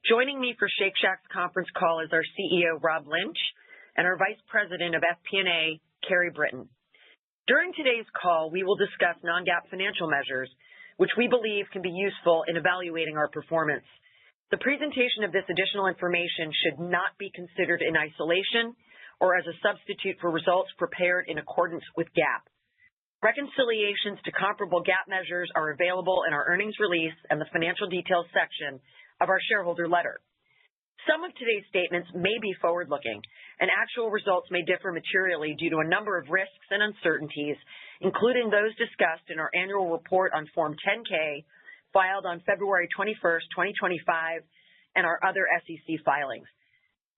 Joining me for Shake Shack's conference call is our CEO, Rob Lynch, and our Vice President of FP&A, Carrie Britton. During today's call, we will discuss non-GAAP financial measures, which we believe can be useful in evaluating our performance. The presentation of this additional information should not be considered in isolation or as a substitute for results prepared in accordance with GAAP. Reconciliations to comparable GAAP measures are available in our earnings release and the financial details section of our shareholder letter. Some of today's statements may be forward-looking, and actual results may differ materially due to a number of risks and uncertainties, including those discussed in our annual report on Form 10-K, filed on February 21st, 2025, and our other SEC filings.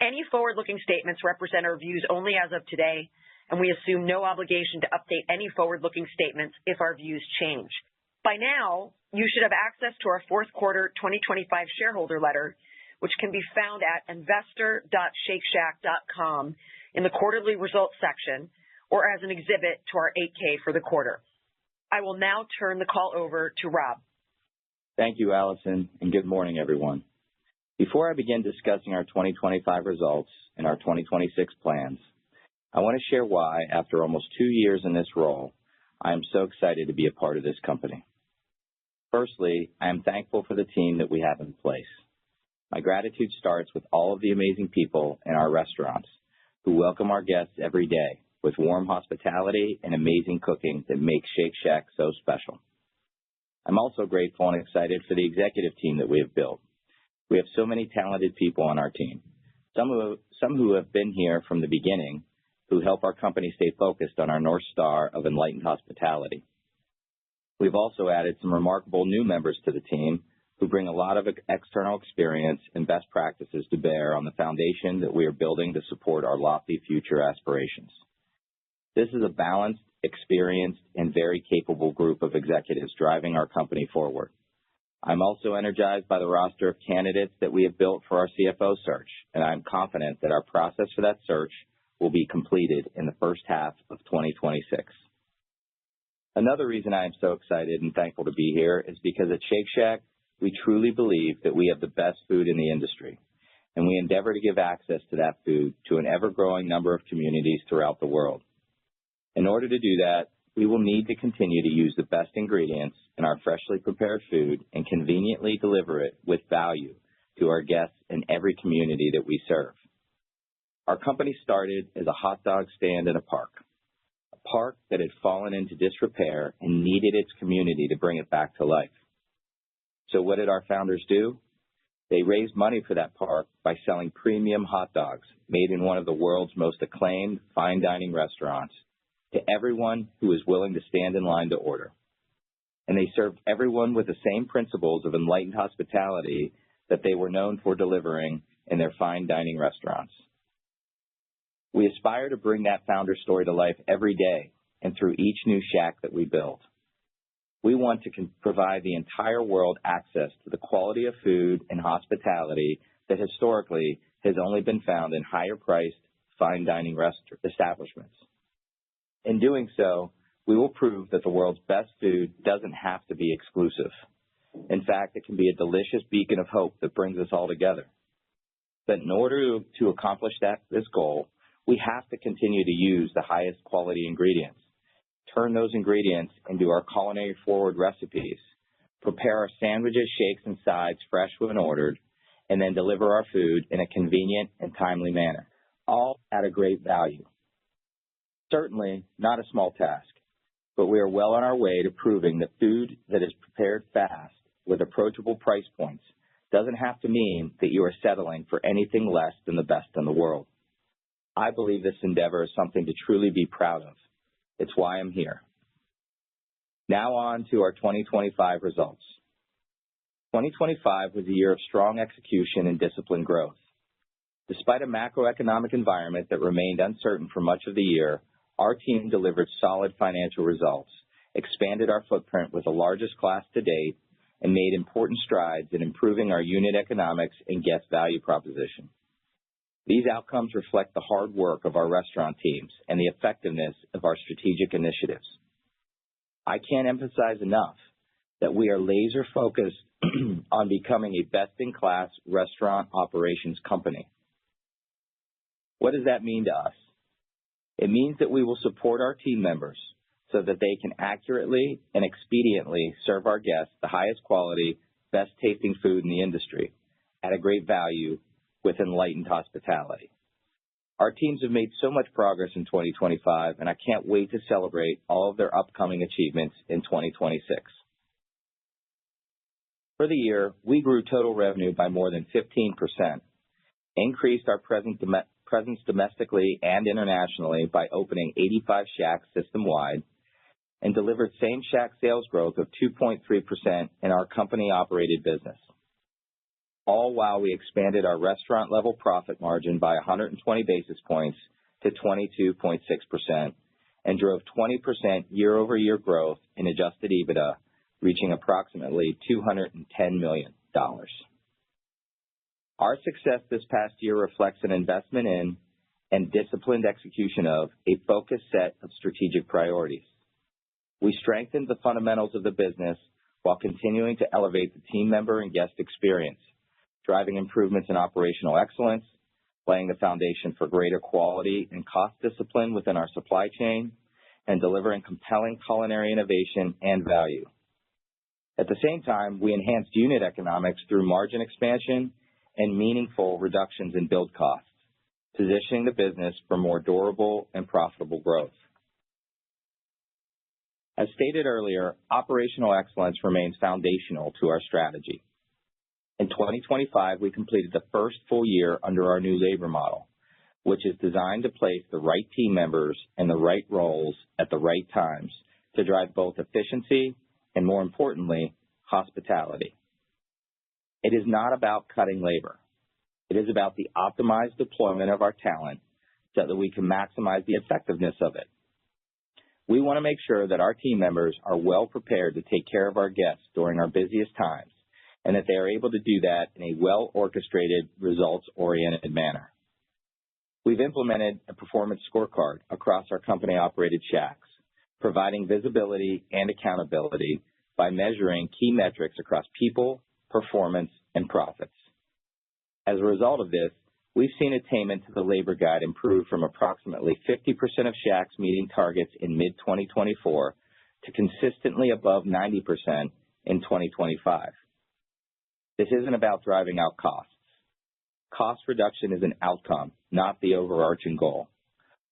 Any forward-looking statements represent our views only as of today, and we assume no obligation to update any forward-looking statements if our views change. By now, you should have access to our fourth quarter 2025 shareholder letter, which can be found at investor.shakeshack.com in the quarterly results section or as an exhibit to our 8-K for the quarter. I will now turn the call over to Rob. Thank you, Allison, and good morning, everyone. Before I begin discussing our 2025 results and our 2026 plans, I want to share why, after almost 2 years in this role, I am so excited to be a part of this company. Firstly, I am thankful for the team that we have in place. My gratitude starts with all of the amazing people in our restaurants who welcome our guests every day with warm hospitality and amazing cooking that makes Shake Shack so special. I'm also grateful and excited for the executive team that we have built. We have so many talented people on our team, some who have been here from the beginning, who help our company stay focused on our North Star of enlightened hospitality. We've also added some remarkable new members to the team who bring a lot of external experience and best practices to bear on the foundation that we are building to support our lofty future aspirations. This is a balanced, experienced, and very capable group of executives driving our company forward. I'm also energized by the roster of candidates that we have built for our CFO search, and I'm confident that our process for that search will be completed in the first half of 2026. Another reason I am so excited and thankful to be here is because at Shake Shack, we truly believe that we have the best food in the industry, and we endeavor to give access to that food to an ever-growing number of communities throughout the world. In order to do that, we will need to continue to use the best ingredients in our freshly prepared food and conveniently deliver it with value to our guests in every community that we serve. Our company started as a hot dog stand in a park that had fallen into disrepair and needed its community to bring it back to life. So what did our founders do? They raised money for that park by selling premium hot dogs made in one of the world's most acclaimed fine dining restaurants to everyone who was willing to stand in line to order. And they served everyone with the same principles of enlightened hospitality that they were known for delivering in their fine dining restaurants. We aspire to bring that founder story to life every day and through each new shack that we build. We want to provide the entire world access to the quality of food and hospitality that historically has only been found in higher-priced fine dining establishments. In doing so, we will prove that the world's best food doesn't have to be exclusive. In fact, it can be a delicious beacon of hope that brings us all together. But in order to accomplish this goal, we have to continue to use the highest quality ingredients, turn those ingredients into our culinary forward recipes, prepare our sandwiches, shakes, and sides fresh when ordered, and then deliver our food in a convenient and timely manner, all at a great value. Certainly not a small task, but we are well on our way to proving that food that is prepared fast with approachable price points doesn't have to mean that you are settling for anything less than the best in the world. I believe this endeavor is something to truly be proud of. It's why I'm here. Now on to our 2025 results. 2025 was a year of strong execution and disciplined growth. Despite a macroeconomic environment that remained uncertain for much of the year, our team delivered solid financial results, expanded our footprint with the largest class to date, and made important strides in improving our unit economics and guest value proposition. These outcomes reflect the hard work of our restaurant teams and the effectiveness of our strategic initiatives. I can't emphasize enough that we are laser-focused on becoming a best-in-class restaurant operations company. What does that mean to us? It means that we will support our team members so that they can accurately and expediently serve our guests the highest quality, best-tasting food in the industry at a great value with enlightened hospitality. Our teams have made so much progress in 2025, and I can't wait to celebrate all of their upcoming achievements in 2026. For the year, we grew total revenue by more than 15%, increased our presence domestically and internationally by opening 85 Shacks system-wide, and delivered same-Shack sales growth of 2.3% in our company-operated business, all while we expanded our restaurant-level profit margin by 120 basis points to 22.6% and drove 20% year-over-year growth in Adjusted EBITDA, reaching approximately $210 million. Our success this past year reflects an investment in and disciplined execution of a focused set of strategic priorities. We strengthened the fundamentals of the business while continuing to elevate the team member and guest experience, driving improvements in operational excellence, laying the foundation for greater quality and cost discipline within our supply chain, and delivering compelling culinary innovation and value. At the same time, we enhanced unit economics through margin expansion and meaningful reductions in build costs, positioning the business for more durable and profitable growth. As stated earlier, operational excellence remains foundational to our strategy. In 2025, we completed the first full year under our new labor model, which is designed to place the right team members in the right roles at the right times to drive both efficiency and, more importantly, hospitality. It is not about cutting labor. It is about the optimized deployment of our talent so that we can maximize the effectiveness of it. We want to make sure that our team members are well prepared to take care of our guests during our busiest times and that they are able to do that in a well-orchestrated, results-oriented manner. We've implemented a performance scorecard across our company-operated Shacks, providing visibility and accountability by measuring key metrics across people, performance, and profits. As a result of this, we've seen attainment to the labor guide improve from approximately 50% of Shacks meeting targets in mid-2024 to consistently above 90% in 2025. This isn't about driving out costs. Cost reduction is an outcome, not the overarching goal.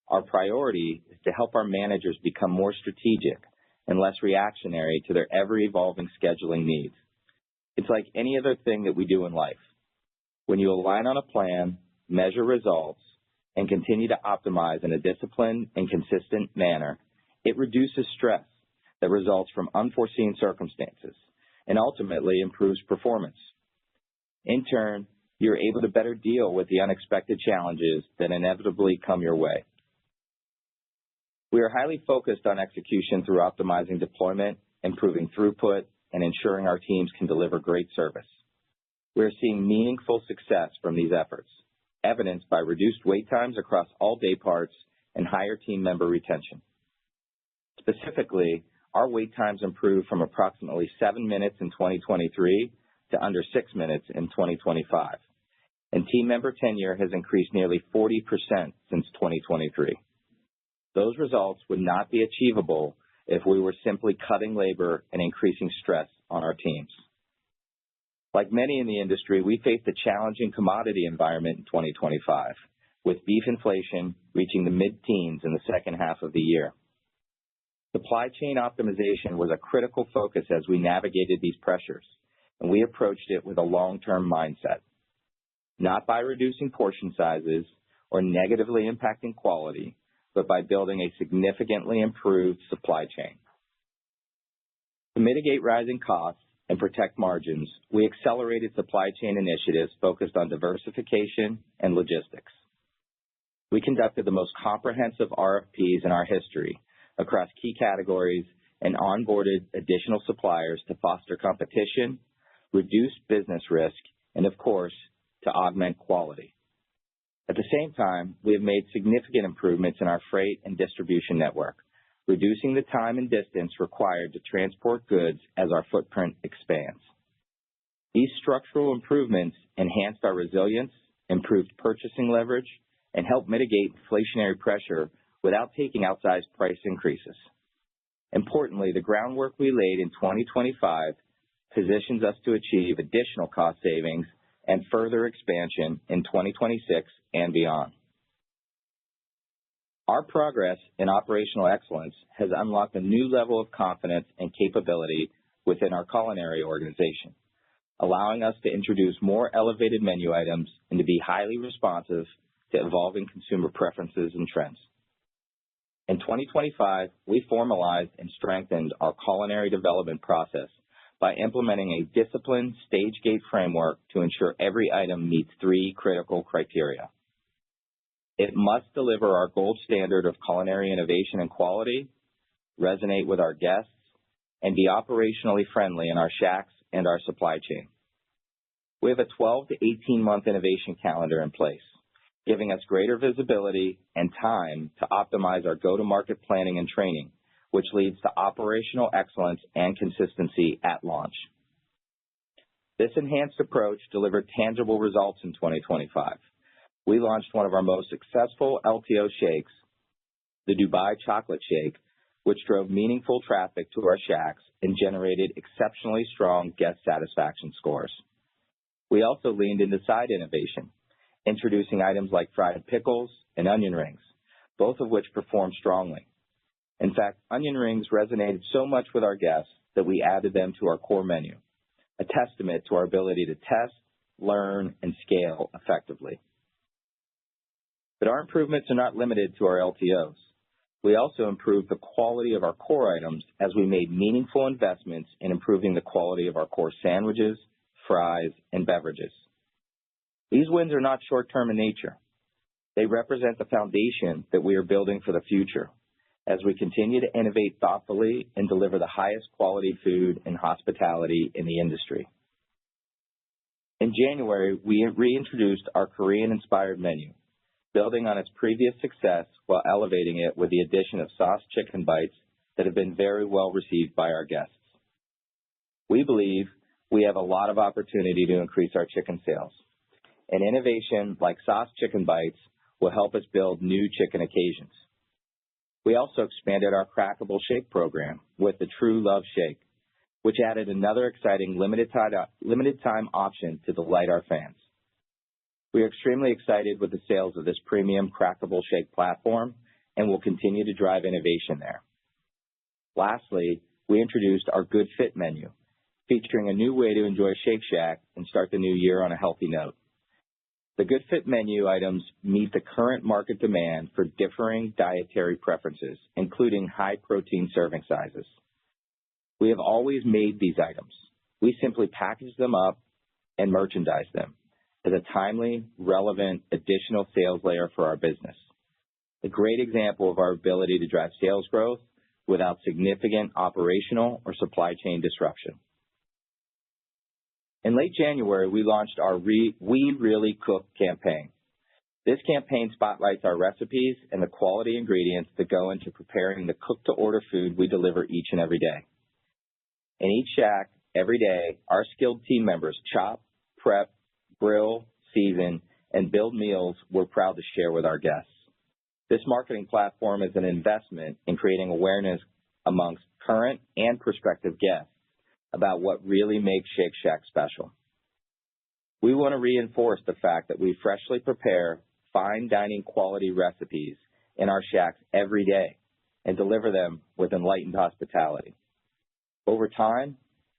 Our priority is to help our managers become more strategic and less reactionary to their ever-evolving scheduling needs. It's like any other thing that we do in life. When you align on a plan, measure results, and continue to optimize in a disciplined and consistent manner, it reduces stress that results from unforeseen circumstances and ultimately improves performance. In turn, you're able to better deal with the unexpected challenges that inevitably come your way. We are highly focused on execution through optimizing deployment, improving throughput, and ensuring our teams can deliver great service. We are seeing meaningful success from these efforts, evidenced by reduced wait times across all day parts and higher team member retention. Specifically, our wait times improved from approximately 7 minutes in 2023 to under 6 minutes in 2025, and team member tenure has increased nearly 40% since 2023. Those results would not be achievable if we were simply cutting labor and increasing stress on our teams. Like many in the industry, we faced a challenging commodity environment in 2025, with beef inflation reaching the mid-teens in the second half of the year. Supply chain optimization was a critical focus as we navigated these pressures, and we approached it with a long-term mindset, not by reducing portion sizes or negatively impacting quality, but by building a significantly improved supply chain. To mitigate rising costs and protect margins, we accelerated supply chain initiatives focused on diversification and logistics. We conducted the most comprehensive RFPs in our history across key categories and onboarded additional suppliers to foster competition, reduce business risk, and of course, to augment quality. At the same time, we have made significant improvements in our freight and distribution network, reducing the time and distance required to transport goods as our footprint expands. These structural improvements enhanced our resilience, improved purchasing leverage, and helped mitigate inflationary pressure without taking outsized price increases. Importantly, the groundwork we laid in 2025 positions us to achieve additional cost savings and further expansion in 2026 and beyond. Our progress in operational excellence has unlocked a new level of confidence and capability within our culinary organization, allowing us to introduce more elevated menu items and to be highly responsive to evolving consumer preferences and trends. In 2025, we formalized and strengthened our culinary development process by implementing a disciplined stage gate framework to ensure every item meets 3 critical criteria. It must deliver our gold standard of culinary innovation and quality, resonate with our guests, and be operationally friendly in our shacks and our supply chain. We have a 12 to 18-month innovation calendar in place, giving us greater visibility and time to optimize our go-to-market planning and training, which leads to operational excellence and consistency at launch. This enhanced approach delivered tangible results in 2025. We launched one of our most successful LTO shakes, the Dubai Chocolate Shake, which drove meaningful traffic to our shacks and generated exceptionally strong guest satisfaction scores. We also leaned into side innovation, introducing items like fried pickles and onion rings, both of which performed strongly. In fact, onion rings resonated so much with our guests that we added them to our core menu, a testament to our ability to test, learn, and scale effectively. But our improvements are not limited to our LTOs. We also improved the quality of our core items as we made meaningful investments in improving the quality of our core sandwiches, fries, and beverages. These wins are not short-term in nature. They represent the foundation that we are building for the future as we continue to innovate thoughtfully and deliver the highest quality food and hospitality in the industry. In January, we reintroduced our Korean-inspired menu, building on its previous success while elevating it with the addition of sauce chicken bites that have been very well received by our guests. We believe we have a lot of opportunity to increase our chicken sales, and innovation like sauce chicken bites will help us build new chicken occasions. We also expanded our crackable shake program with the True Love Shake, which added another exciting limited time option to delight our fans. We are extremely excited with the sales of this premium crackable shake platform and will continue to drive innovation there. Lastly, we introduced our Good Fit menu, featuring a new way to enjoy Shake Shack and start the new year on a healthy note. The Good Fit menu items meet the current market demand for differing dietary preferences, including high-protein serving sizes. We have always made these items. We simply package them up and merchandise them as a timely, relevant, additional sales layer for our business. A great example of our ability to drive sales growth without significant operational or supply chain disruption. In late January, we launched our We Really Cook campaign. This campaign spotlights our recipes and the quality ingredients that go into preparing the cook-to-order food we deliver each and every day. In each shack, every day, our skilled team members chop, prep, grill, season, and build meals we're proud to share with our guests. This marketing platform is an investment in creating awareness amongst current and prospective guests about what really makes Shake Shack special. We want to reinforce the fact that we freshly prepare fine dining quality recipes in our shacks every day and deliver them with enlightened hospitality. Over time,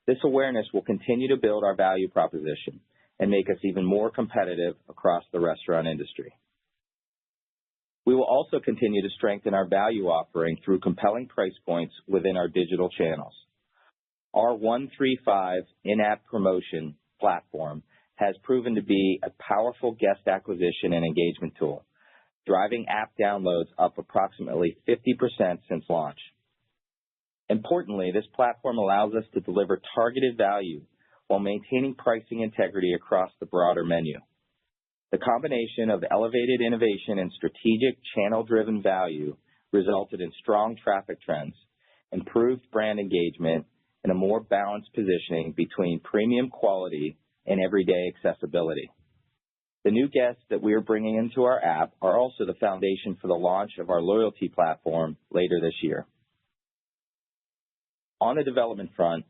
this awareness will continue to build our value proposition and make us even more competitive across the restaurant industry. We will also continue to strengthen our value offering through compelling price points within our digital channels. Our 1-3-5 in-app promotion platform has proven to be a powerful guest acquisition and engagement tool, driving app downloads up approximately 50% since launch. Importantly, this platform allows us to deliver targeted value while maintaining pricing integrity across the broader menu. The combination of elevated innovation and strategic channel-driven value resulted in strong traffic trends, improved brand engagement, and a more balanced positioning between premium quality and everyday accessibility. The new guests that we are bringing into our app are also the foundation for the launch of our loyalty platform later this year. On the development front,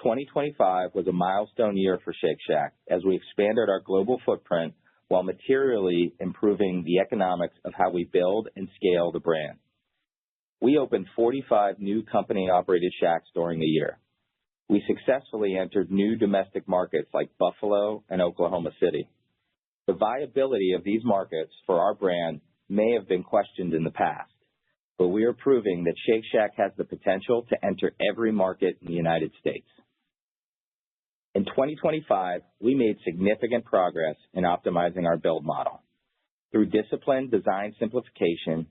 2025 was a milestone year for Shake Shack as we expanded our global footprint while materially improving the economics of how we build and scale the brand. We opened 45 new company-operated Shacks during the year. We successfully entered new domestic markets like Buffalo and Oklahoma City. The viability of these markets for our brand may have been questioned in the past, but we are proving that Shake Shack has the potential to enter every market in the United States. In 2025, we made significant progress in optimizing our build model. Through disciplined design simplification,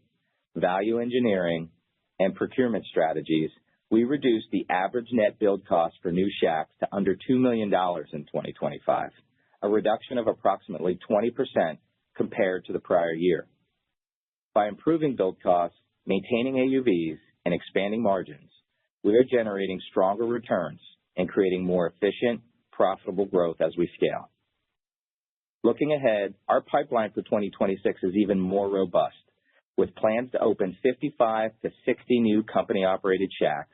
value engineering, and procurement strategies, we reduced the average net build cost for new Shacks to under $2 million in 2025, a reduction of approximately 20% compared to the prior year. By improving build costs, maintaining AUVs, and expanding margins, we are generating stronger returns and creating more efficient, profitable growth as we scale. Looking ahead, our pipeline for 2026 is even more robust, with plans to open 55 to 60 new company-operated Shacks,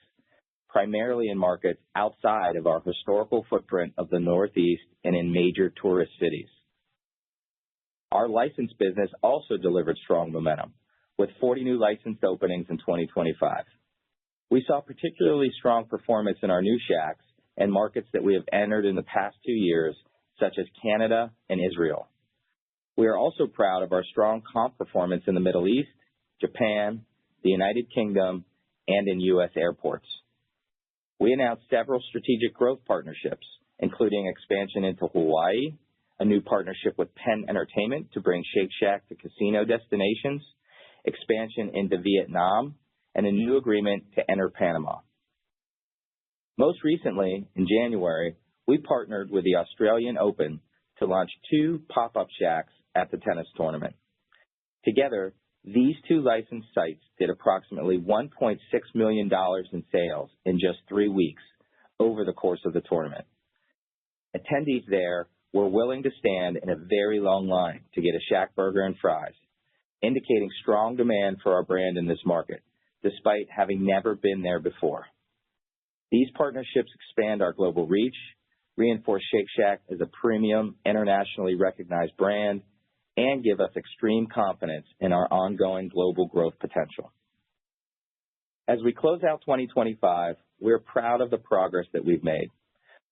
primarily in markets outside of our historical footprint of the Northeast and in major tourist cities. Our licensed business also delivered strong momentum, with 40 new licensed openings in 2025. We saw particularly strong performance in our new Shacks and markets that we have entered in the past 2 years, such as Canada and Israel. We are also proud of our strong comp performance in the Middle East, Japan, the United Kingdom, and in U.S. airports. We announced several strategic growth partnerships, including expansion into Hawaii, a new partnership with Penn Entertainment to bring Shake Shack to casino destinations, expansion into Vietnam, and a new agreement to enter Panama. Most recently, in January, we partnered with the Australian Open to launch 2 pop-up Shacks at the tennis tournament. Together, these 2 licensed sites did approximately $1.6 million in sales in just 3 weeks over the course of the tournament. Attendees there were willing to stand in a very long line to get a Shack burger and fries, indicating strong demand for our brand in this market, despite having never been there before. These partnerships expand our global reach, reinforce Shake Shack as a premium, internationally recognized brand, and give us extreme confidence in our ongoing global growth potential. As we close out 2025, we're proud of the progress that we've made,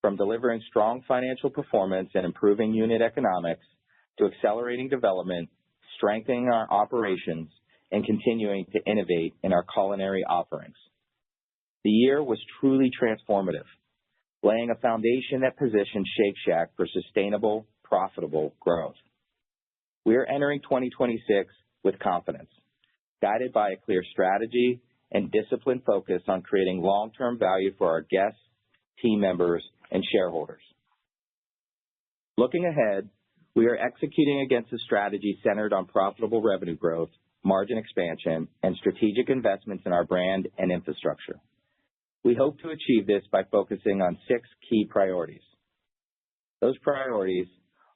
from delivering strong financial performance and improving unit economics to accelerating development, strengthening our operations, and continuing to innovate in our culinary offerings. The year was truly transformative, laying a foundation that positions Shake Shack for sustainable, profitable growth. We are entering 2026 with confidence, guided by a clear strategy and disciplined focus on creating long-term value for our guests, team members, and shareholders. Looking ahead, we are executing against a strategy centered on profitable revenue growth, margin expansion, and strategic investments in our brand and infrastructure. We hope to achieve this by focusing on 6 key priorities. Those priorities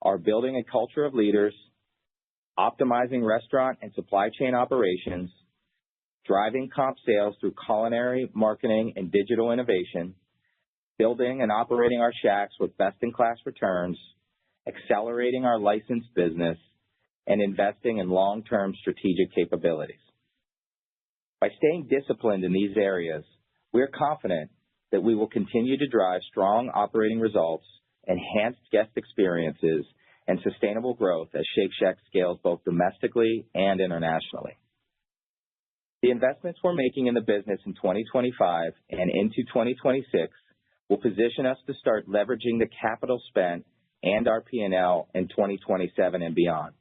are building a culture of leaders, optimizing restaurant and supply chain operations, driving comp sales through culinary, marketing, and digital innovation, building and operating our Shacks with best-in-class returns, accelerating our licensed business, and investing in long-term strategic capabilities. By staying disciplined in these areas, we are confident that we will continue to drive strong operating results, enhanced guest experiences, and sustainable growth as Shake Shack scales both domestically and internationally. The investments we're making in the business in 2025 and into 2026 will position us to start leveraging the capital spent and our P&L in 2027 and beyond.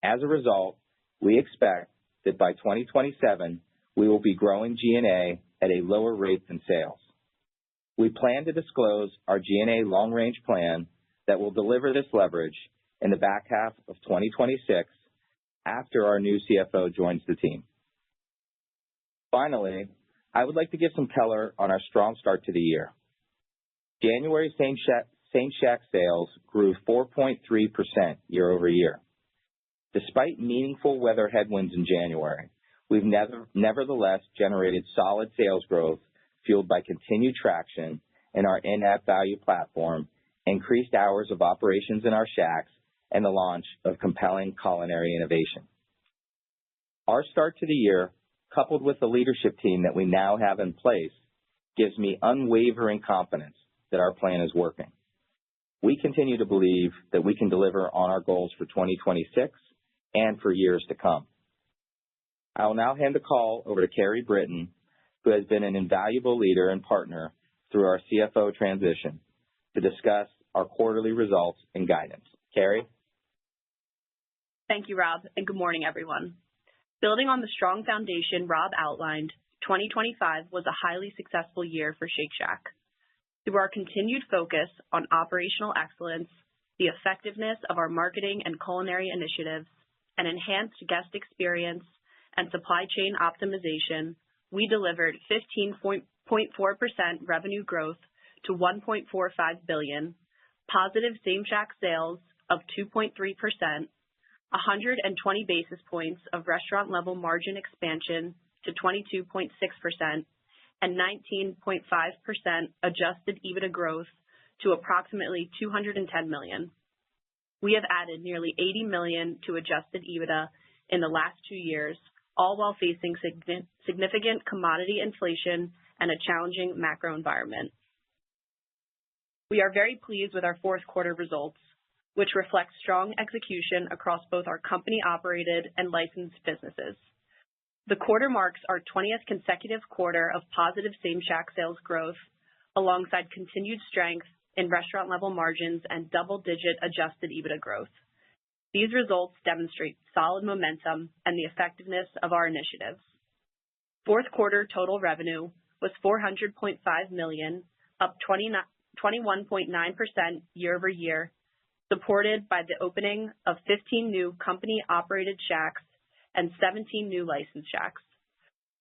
As a result, we expect that by 2027, we will be growing G&A at a lower rate than sales. We plan to disclose our G&A long-range plan that will deliver this leverage in the back half of 2026 after our new CFO joins the team. Finally, I would like to give some color on our strong start to the year. January same-shack sales grew 4.3% year over year. Despite meaningful weather headwinds in January, we've nevertheless generated solid sales growth fueled by continued traction in our in-app value platform, increased hours of operations in our shacks, and the launch of compelling culinary innovation. Our start to the year, coupled with the leadership team that we now have in place, gives me unwavering confidence that our plan is working. We continue to believe that we can deliver on our goals for 2026 and for years to come. I will now hand the call over to Carrie Britton, who has been an invaluable leader and partner through our CFO transition, to discuss our quarterly results and guidance. Carrie? Thank you, Rob, and good morning, everyone. Building on the strong foundation Rob outlined, 2025 was a highly successful year for Shake Shack. Through our continued focus on operational excellence, the effectiveness of our marketing and culinary initiatives, and enhanced guest experience and supply chain optimization, we delivered 15.4% revenue growth to $1.45 billion, positive same-shack sales of 2.3%, 120 basis points of restaurant-level margin expansion to 22.6%, and 19.5% adjusted EBITDA growth to approximately $210 million. We have added nearly $80 million to adjusted EBITDA in the last 2 years, all while facing significant commodity inflation and a challenging macro environment. We are very pleased with our fourth quarter results, which reflect strong execution across both our company-operated and licensed businesses. The quarter marks our 20th consecutive quarter of positive same-shack sales growth, alongside continued strength in restaurant-level margins and double-digit adjusted EBITDA growth. These results demonstrate solid momentum and the effectiveness of our initiatives. Fourth quarter total revenue was $400.5 million, up 21.9% year over year, supported by the opening of 15 new company-operated shacks and 17 new licensed shacks,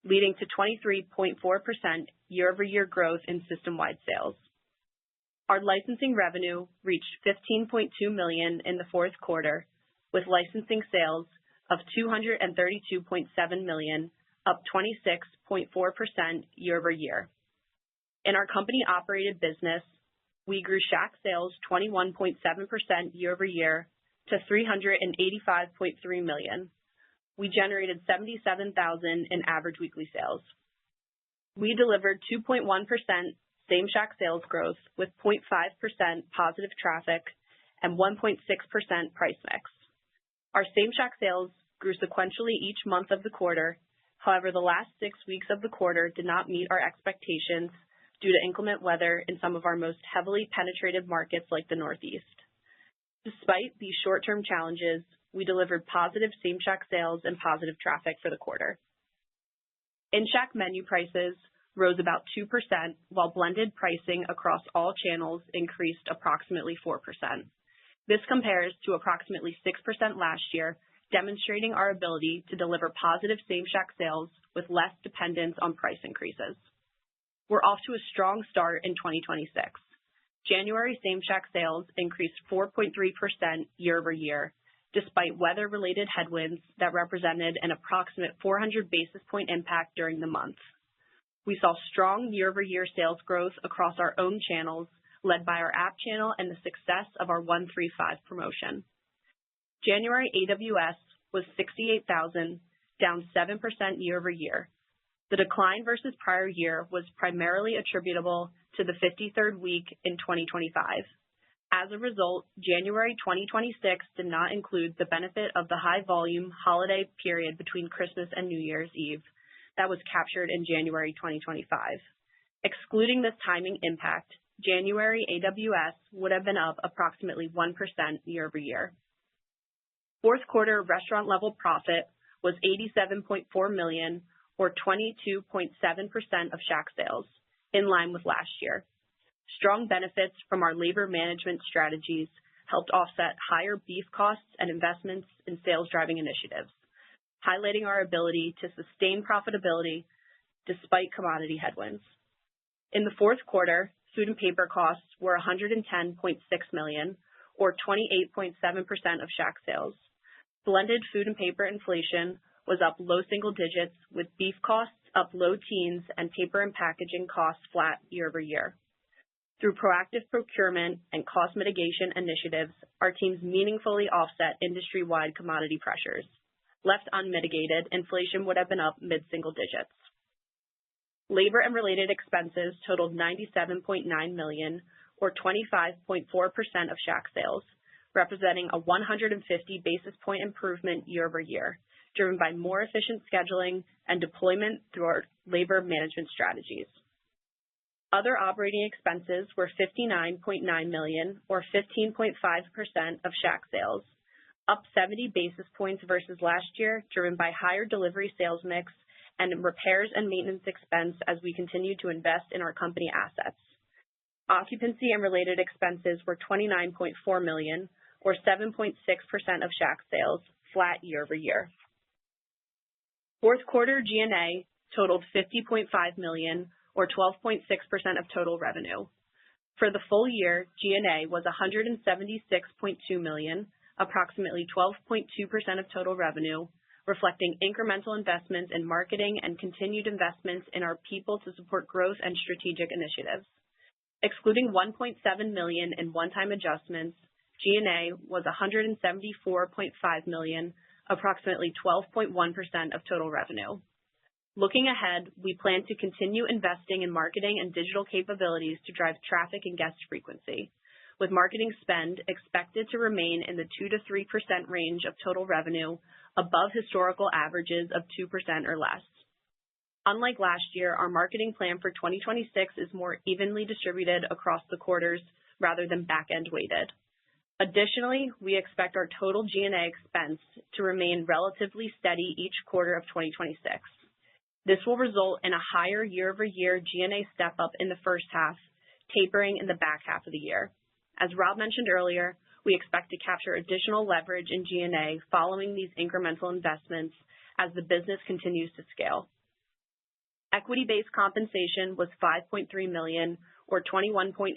leading to 23.4% year-over-year growth in system-wide sales. Our licensing revenue reached $15.2 million in the fourth quarter, with licensing sales of $232.7 million, up 26.4% year-over-year. In our company-operated business, we grew shack sales 21.7% year-over-year to $385.3 million. We generated $77,000 in average weekly sales. We delivered 2.1% same-shack sales growth with 0.5% positive traffic and 1.6% price mix. Our same-shack sales grew sequentially each month of the quarter. However, the last 6 weeks of the quarter did not meet our expectations due to inclement weather in some of our most heavily penetrated markets like the Northeast. Despite these short-term challenges, we delivered positive same-shack sales and positive traffic for the quarter. In-shack menu prices rose about 2%, while blended pricing across all channels increased approximately 4%. This compares to approximately 6% last year, demonstrating our ability to deliver positive same-shack sales with less dependence on price increases. We're off to a strong start in 2026. January same-shack sales increased 4.3% year over year, despite weather-related headwinds that represented an approximate 400 basis point impact during the month. We saw strong year-over-year sales growth across our own channels, led by our app channel and the success of our 1-3-5 promotion. January AWS was $68,000, down 7% year over year. The decline versus prior year was primarily attributable to the 53rd week in 2025. As a result, January 2026 did not include the benefit of the high-volume holiday period between Christmas and New Year's Eve that was captured in January 2025. Excluding this timing impact, January AWS would have been up approximately 1% year over year. Fourth quarter restaurant-level profit was $87.4 million, or 22.7% of shack sales, in line with last year. Strong benefits from our labor management strategies helped offset higher beef costs and investments in sales-driving initiatives, highlighting our ability to sustain profitability despite commodity headwinds. In the fourth quarter, food and paper costs were $110.6 million, or 28.7% of Shack sales. Blended food and paper inflation was up low single digits, with beef costs up low teens and paper and packaging costs flat year over year. Through proactive procurement and cost mitigation initiatives, our teams meaningfully offset industry-wide commodity pressures. Left unmitigated, inflation would have been up mid-single digits. Labor and related expenses totaled $97.9 million, or 25.4% of Shack sales, representing a 150 basis point improvement year over year, driven by more efficient scheduling and deployment through our labor management strategies. Other operating expenses were $59.9 million, or 15.5% of Shack sales, up 70 basis points versus last year, driven by higher delivery sales mix and repairs and maintenance expense as we continue to invest in our company assets. Occupancy and related expenses were $29.4 million, or 7.6% of Shack sales, flat year over year. Fourth quarter G&A totaled $50.5 million, or 12.6% of total revenue. For the full year, G&A was $176.2 million, approximately 12.2% of total revenue, reflecting incremental investments in marketing and continued investments in our people to support growth and strategic initiatives. Excluding $1.7 million in one-time adjustments, G&A was $174.5 million, approximately 12.1% of total revenue. Looking ahead, we plan to continue investing in marketing and digital capabilities to drive traffic and guest frequency, with marketing spend expected to remain in the 2 to 3% range of total revenue, above historical averages of 2% or less. Unlike last year, our marketing plan for 2026 is more evenly distributed across the quarters rather than back-end weighted. Additionally, we expect our total G&A expense to remain relatively steady each quarter of 2026. This will result in a higher year-over-year G&A step-up in the first half, tapering in the back half of the year. As Rob mentioned earlier, we expect to capture additional leverage in G&A following these incremental investments as the business continues to scale. Equity-based compensation was $5.3 million, or 21.8%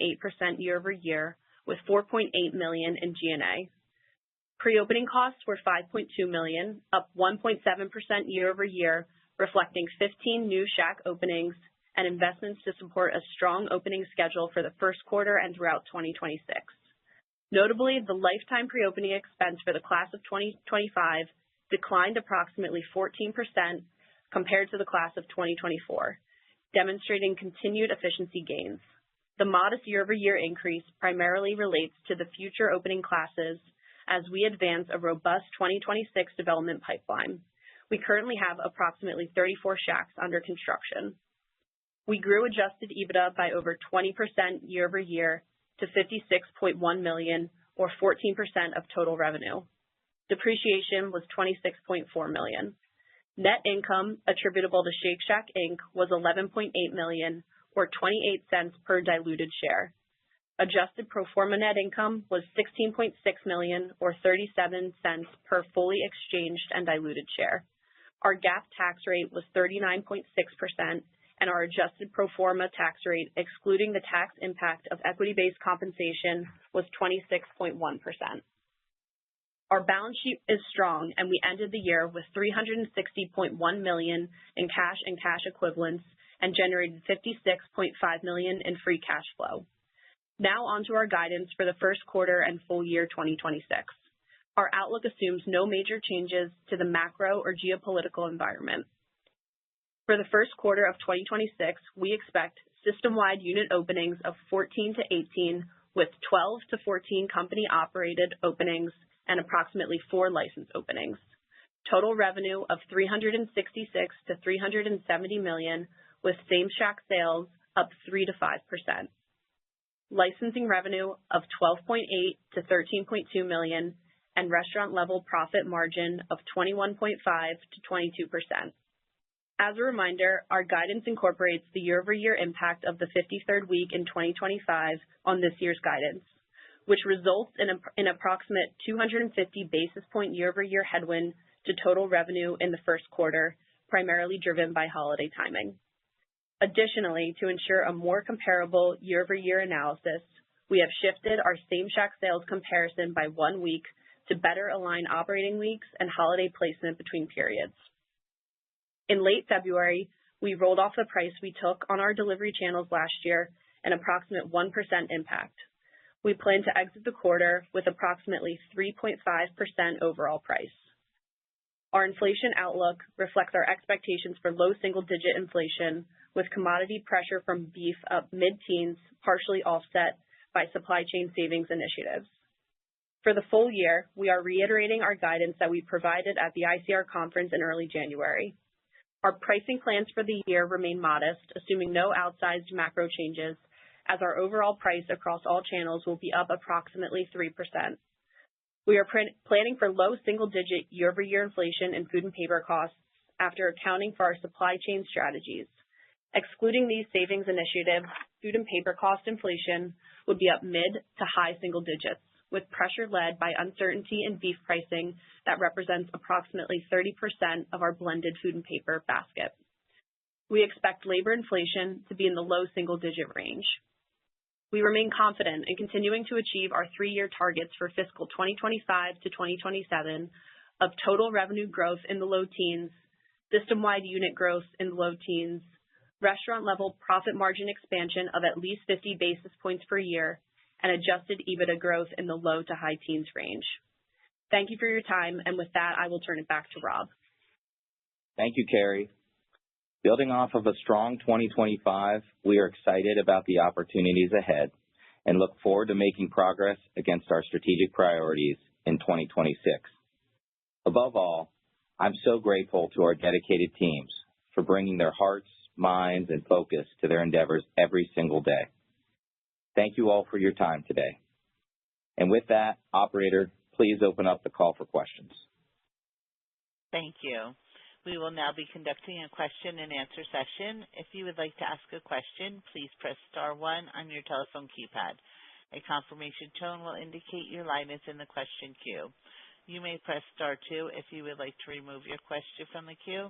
year over year, with $4.8 million in G&A. Pre-opening costs were $5.2 million, up 1.7% year over year, reflecting 15 new Shack openings and investments to support a strong opening schedule for the first quarter and throughout 2026. Notably, the lifetime pre-opening expense for the class of 2025 declined approximately 14% compared to the class of 2024, demonstrating continued efficiency gains. The modest year-over-year increase primarily relates to the future opening classes as we advance a robust 2026 development pipeline. We currently have approximately 34 Shacks under construction. We grew adjusted EBITDA by over 20% year over year to $56.1 million, or 14% of total revenue. Depreciation was $26.4 million. Net income attributable to Shake Shack Inc. was $11.8 million, or 28 cents per diluted share. Adjusted pro forma net income was $16.6 million, or 37 cents per fully exchanged and diluted share. Our GAAP tax rate was 39.6%, and our adjusted pro forma tax rate, excluding the tax impact of equity-based compensation, was 26.1%. Our balance sheet is strong, and we ended the year with $360.1 million in cash and cash equivalents and generated $56.5 million in free cash flow. Now on to our guidance for the first quarter and full year 2026. Our outlook assumes no major changes to the macro or geopolitical environment. For the first quarter of 2026, we expect system-wide unit openings of 14 to 18, with 12 to 14 company-operated openings and approximately 4 license openings. Total revenue of $366 to $370 million, with same-Shack sales up 3 to 5%. Licensing revenue of $12.8 to $13.2 million, and restaurant-level profit margin of 21.5 to 22%. As a reminder, our guidance incorporates the year-over-year impact of the 53rd week in 2025 on this year's guidance, which results in an approximate 250 basis point year-over-year headwind to total revenue in the first quarter, primarily driven by holiday timing. Additionally, to ensure a more comparable year-over-year analysis, we have shifted our same-shack sales comparison by 1 week to better align operating weeks and holiday placement between periods. In late February, we rolled off the price we took on our delivery channels last year, an approximate 1% impact. We plan to exit the quarter with approximately 3.5% overall price. Our inflation outlook reflects our expectations for low single-digit inflation, with commodity pressure from beef up mid-teens, partially offset by supply chain savings initiatives. For the full year, we are reiterating our guidance that we provided at the ICR conference in early January. Our pricing plans for the year remain modest, assuming no outsized macro changes, as our overall price across all channels will be up approximately 3%. We are planning for low single-digit year-over-year inflation in food and paper costs after accounting for our supply chain strategies. Excluding these savings initiatives, food and paper cost inflation would be up mid to high single digits, with pressure led by uncertainty in beef pricing that represents approximately 30% of our blended food and paper basket. We expect labor inflation to be in the low single-digit range. We remain confident in continuing to achieve our 3-year targets for fiscal 2025 to 2027 of total revenue growth in the low teens, system-wide unit growth in the low teens, restaurant-level profit margin expansion of at least 50 basis points per year, and adjusted EBITDA growth in the low to high teens range. Thank you for your time, and with that, I will turn it back to Rob. Thank you, Carrie. Building off of a strong 2025, we are excited about the opportunities ahead and look forward to making progress against our strategic priorities in 2026. Above all, I'm so grateful to our dedicated teams for bringing their hearts, minds, and focus to their endeavors every single day. Thank you all for your time today. And with that, operator, please open up the call for questions. Thank you. We will now be conducting a question and answer session. If you would like to ask a question, please press star 1 on your telephone keypad. A confirmation tone will indicate your line is in the question queue. You may press star 2 if you would like to remove your question from the queue.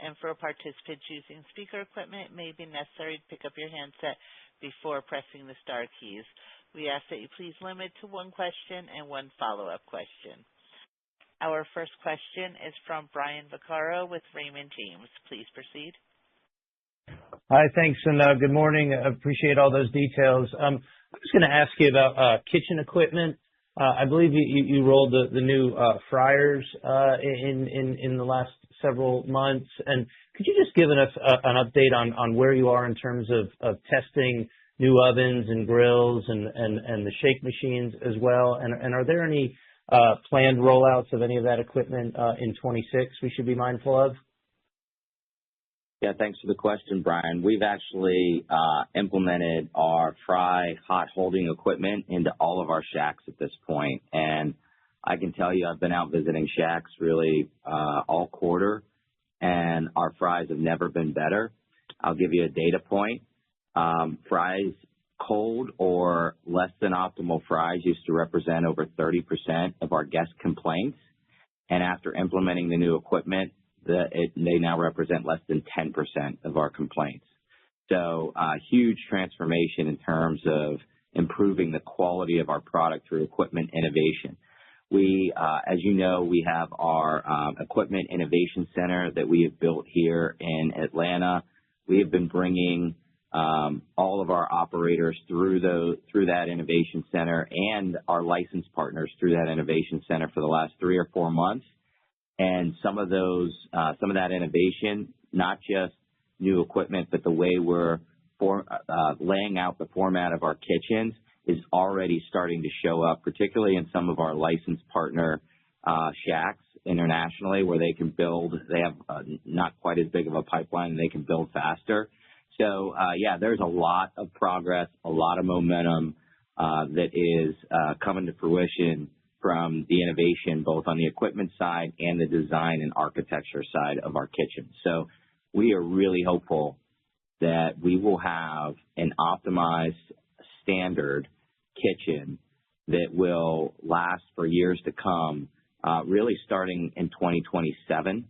And for participants using speaker equipment, it may be necessary to pick up your handset before pressing the star keys. We ask that you please limit to 1 question and 1 follow-up question. Our first question is from Brian Vaccaro with Raymond James. Please proceed. Hi, thanks, and good morning. I appreciate all those details. I was going to ask you about kitchen equipment. I believe you rolled the new fryers in the last several months. And could you just give us an update on where you are in terms of testing new ovens and grills and the shake machines as well? And are there any planned rollouts of any of that equipment in 26 we should be mindful of? Yeah, thanks for the question, Brian. We've actually implemented our fry hot holding equipment into all of our shacks at this point. And I can tell you I've been out visiting shacks really all quarter, and our fries have never been better. I'll give you a data point. Fries cold or less than optimal fries used to represent over 30% of our guest complaints. And after implementing the new equipment, they now represent less than 10% of our complaints. So huge transformation in terms of improving the quality of our product through equipment innovation. We, as you know, we have our equipment innovation center that we have built here in Atlanta. We have been bringing all of our operators through that innovation center and our licensed partners through that innovation center for the last 3 or 4 months. And some of that innovation, not just new equipment, but the way we're laying out the format of our kitchens is already starting to show up, particularly in some of our licensed partner shacks internationally, where they can build. They have not quite as big of a pipeline, and they can build faster. So, yeah, there's a lot of progress, a lot of momentum that is coming to fruition from the innovation, both on the equipment side and the design and architecture side of our kitchen. So we are really hopeful that we will have an optimized standard kitchen that will last for years to come, really starting in 2027.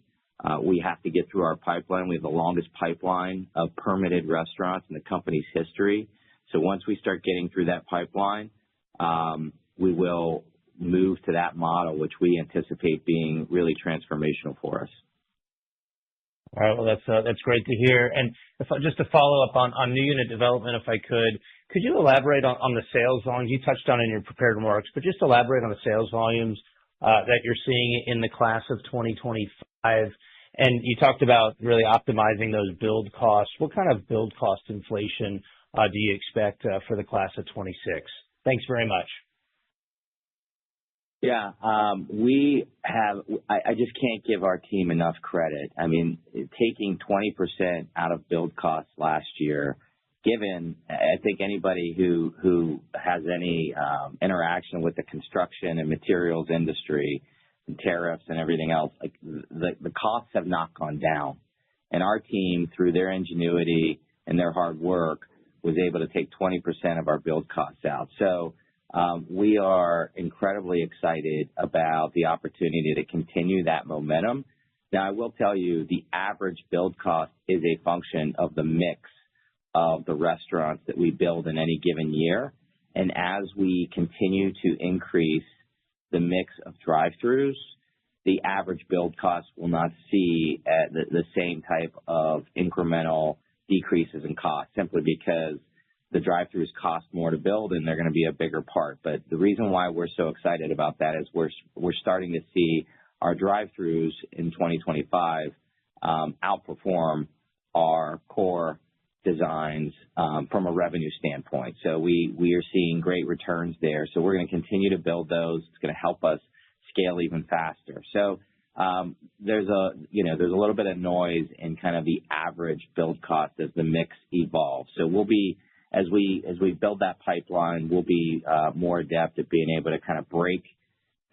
We have to get through our pipeline. We have the longest pipeline of permitted restaurants in the company's history. So once we start getting through that pipeline, we will move to that model, which we anticipate being really transformational for us. All right. Well, that's great to hear. And just to follow up on new unit development, if I could you elaborate on the sales volumes? You touched on it in your prepared remarks, but just elaborate on the sales volumes that you're seeing in the class of 2025. And you talked about really optimizing those build costs. What kind of build cost inflation do you expect for the class of 26? Thanks very much. Yeah, I just can't give our team enough credit. I mean, taking 20% out of build costs last year, given, I think anybody who has any interaction with the construction and materials industry and tariffs and everything else, like the costs have not gone down. And our team, through their ingenuity and their hard work, was able to take 20% of our build costs out. So we are incredibly excited about the opportunity to continue that momentum. Now, I will tell you, the average build cost is a function of the mix of the restaurants that we build in any given year. And as we continue to increase the mix of drive-thrus, the average build cost will not see the same type of incremental decreases in cost, simply because the drive-thrus cost more to build and they're going to be a bigger part. But the reason why we're so excited about that is we're starting to see our drive-thrus in 2025 outperform our core designs from a revenue standpoint. So we are seeing great returns there. So we're going to continue to build those. It's going to help us scale even faster. So there's a little bit of noise in kind of the average build cost as the mix evolves. So we'll be, as we build that pipeline, we'll be more adept at being able to kind of break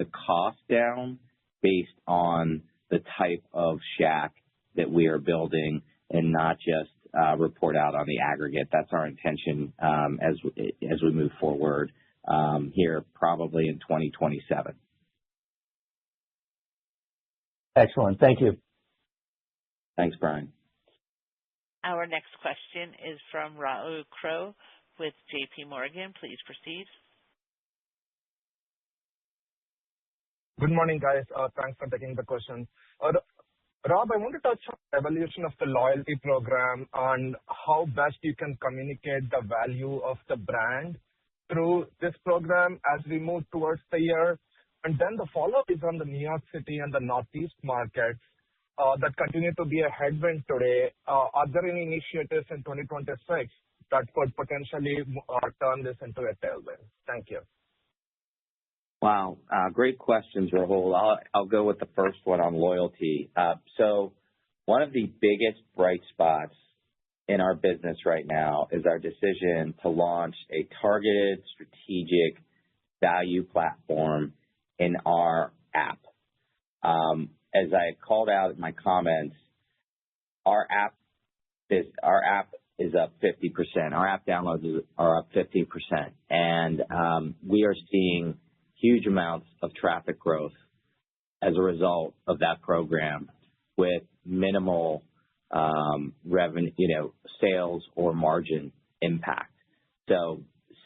the cost down based on the type of shack that we are building and not just report out on the aggregate. That's our intention as we move forward here, probably in 2027. Excellent. Thank you. Thanks, Brian. Our next question is from Rahul Krotthapalli with JP Morgan. Please proceed. Good morning, guys. Thanks for taking the question. Rob, I want to touch on the evolution of the loyalty program and how best you can communicate the value of the brand through this program as we move towards the year. And then the follow-up is on the New York City and the Northeast markets that continue to be a headwind today. Are there any initiatives in 2026 that could potentially turn this into a tailwind? Thank you. Wow. Great questions, Rahul. I'll go with the first one on loyalty. So one of the biggest bright spots in our business right now is our decision to launch a targeted strategic value platform in our app. As I called out in my comments, our app is up 50%. Our app downloads are up 50%. And we are seeing huge amounts of traffic growth as a result of that program with minimal revenue, sales or margin impact. So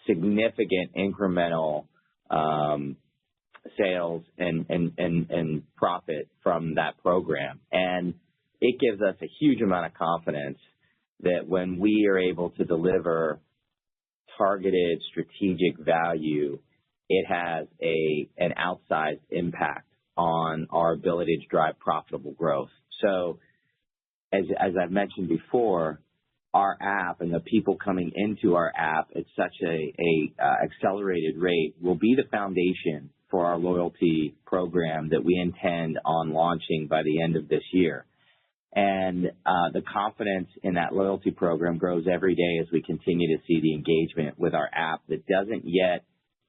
significant incremental sales and profit from that program. And it gives us a huge amount of confidence that when we are able to deliver targeted strategic value, it has an outsized impact on our ability to drive profitable growth. So as I've mentioned before, our app and the people coming into our app at such a accelerated rate will be the foundation for our loyalty program that we intend on launching by the end of this year. And the confidence in that loyalty program grows every day as we continue to see the engagement with our app that doesn't yet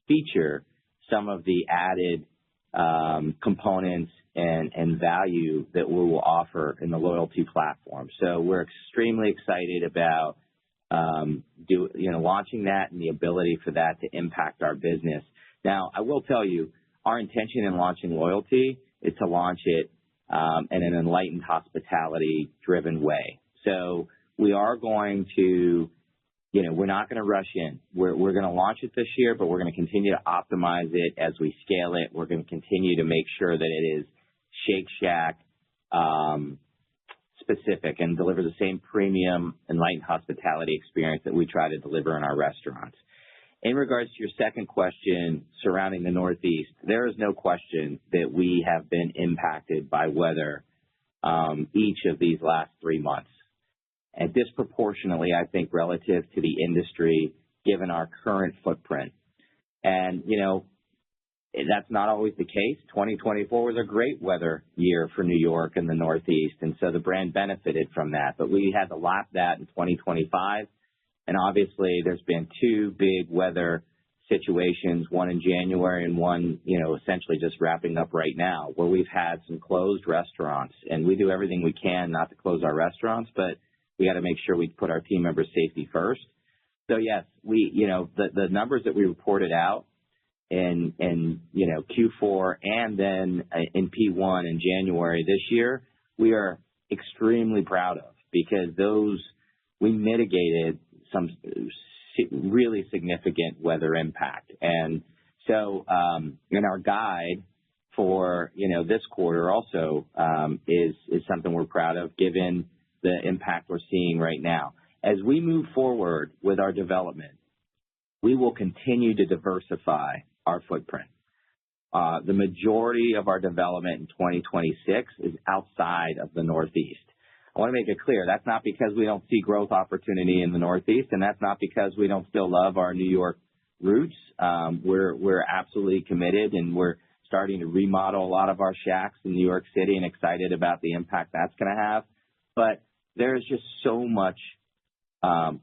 feature some of the added components and value that we will offer in the loyalty platform. So we're extremely excited about launching that and the ability for that to impact our business. Now, I will tell you, our intention in launching loyalty is to launch it in an enlightened hospitality-driven way. So we are going to, we're not going to rush in. We're going to launch it this year, but we're going to continue to optimize it as we scale it. We're going to continue to make sure that it is Shake Shack specific and deliver the same premium enlightened hospitality experience that we try to deliver in our restaurants. In regards to your second question surrounding the Northeast, there is no question that we have been impacted by weather each of these last 3 months, and disproportionately, I think, relative to the industry, given our current footprint. And, that's not always the case. 2024 was a great weather year for New York and the Northeast, and so the brand benefited from that. But we had to lap that in 2025. And obviously, there's been 2 big weather situations, one in January and one, essentially just wrapping up right now, where we've had some closed restaurants. And we do everything we can not to close our restaurants, but we got to make sure we put our team members' safety first. So, yes, the numbers that we reported out in Q4 and then in P1 in January this year, we are extremely proud of, because we mitigated some really significant weather impact. And so in our guide for, this quarter also is something we're proud of, given the impact we're seeing right now. As we move forward with our development, we will continue to diversify our footprint. The majority of our development in 2026 is outside of the Northeast. I want to make it clear, that's not because we don't see growth opportunity in the Northeast, and that's not because we don't still love our New York roots. We're absolutely committed, and we're starting to remodel a lot of our Shacks in New York City and excited about the impact that's going to have. But there's just so much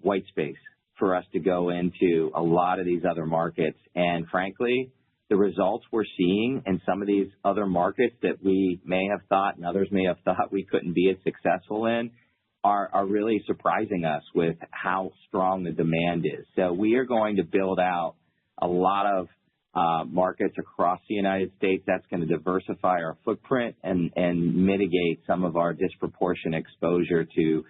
white space for us to go into a lot of these other markets. And frankly, the results we're seeing in some of these other markets that we may have thought and others may have thought we couldn't be as successful in are really surprising us with how strong the demand is. So we are going to build out a lot of markets across the United States. That's going to diversify our footprint and mitigate some of our disproportionate exposure to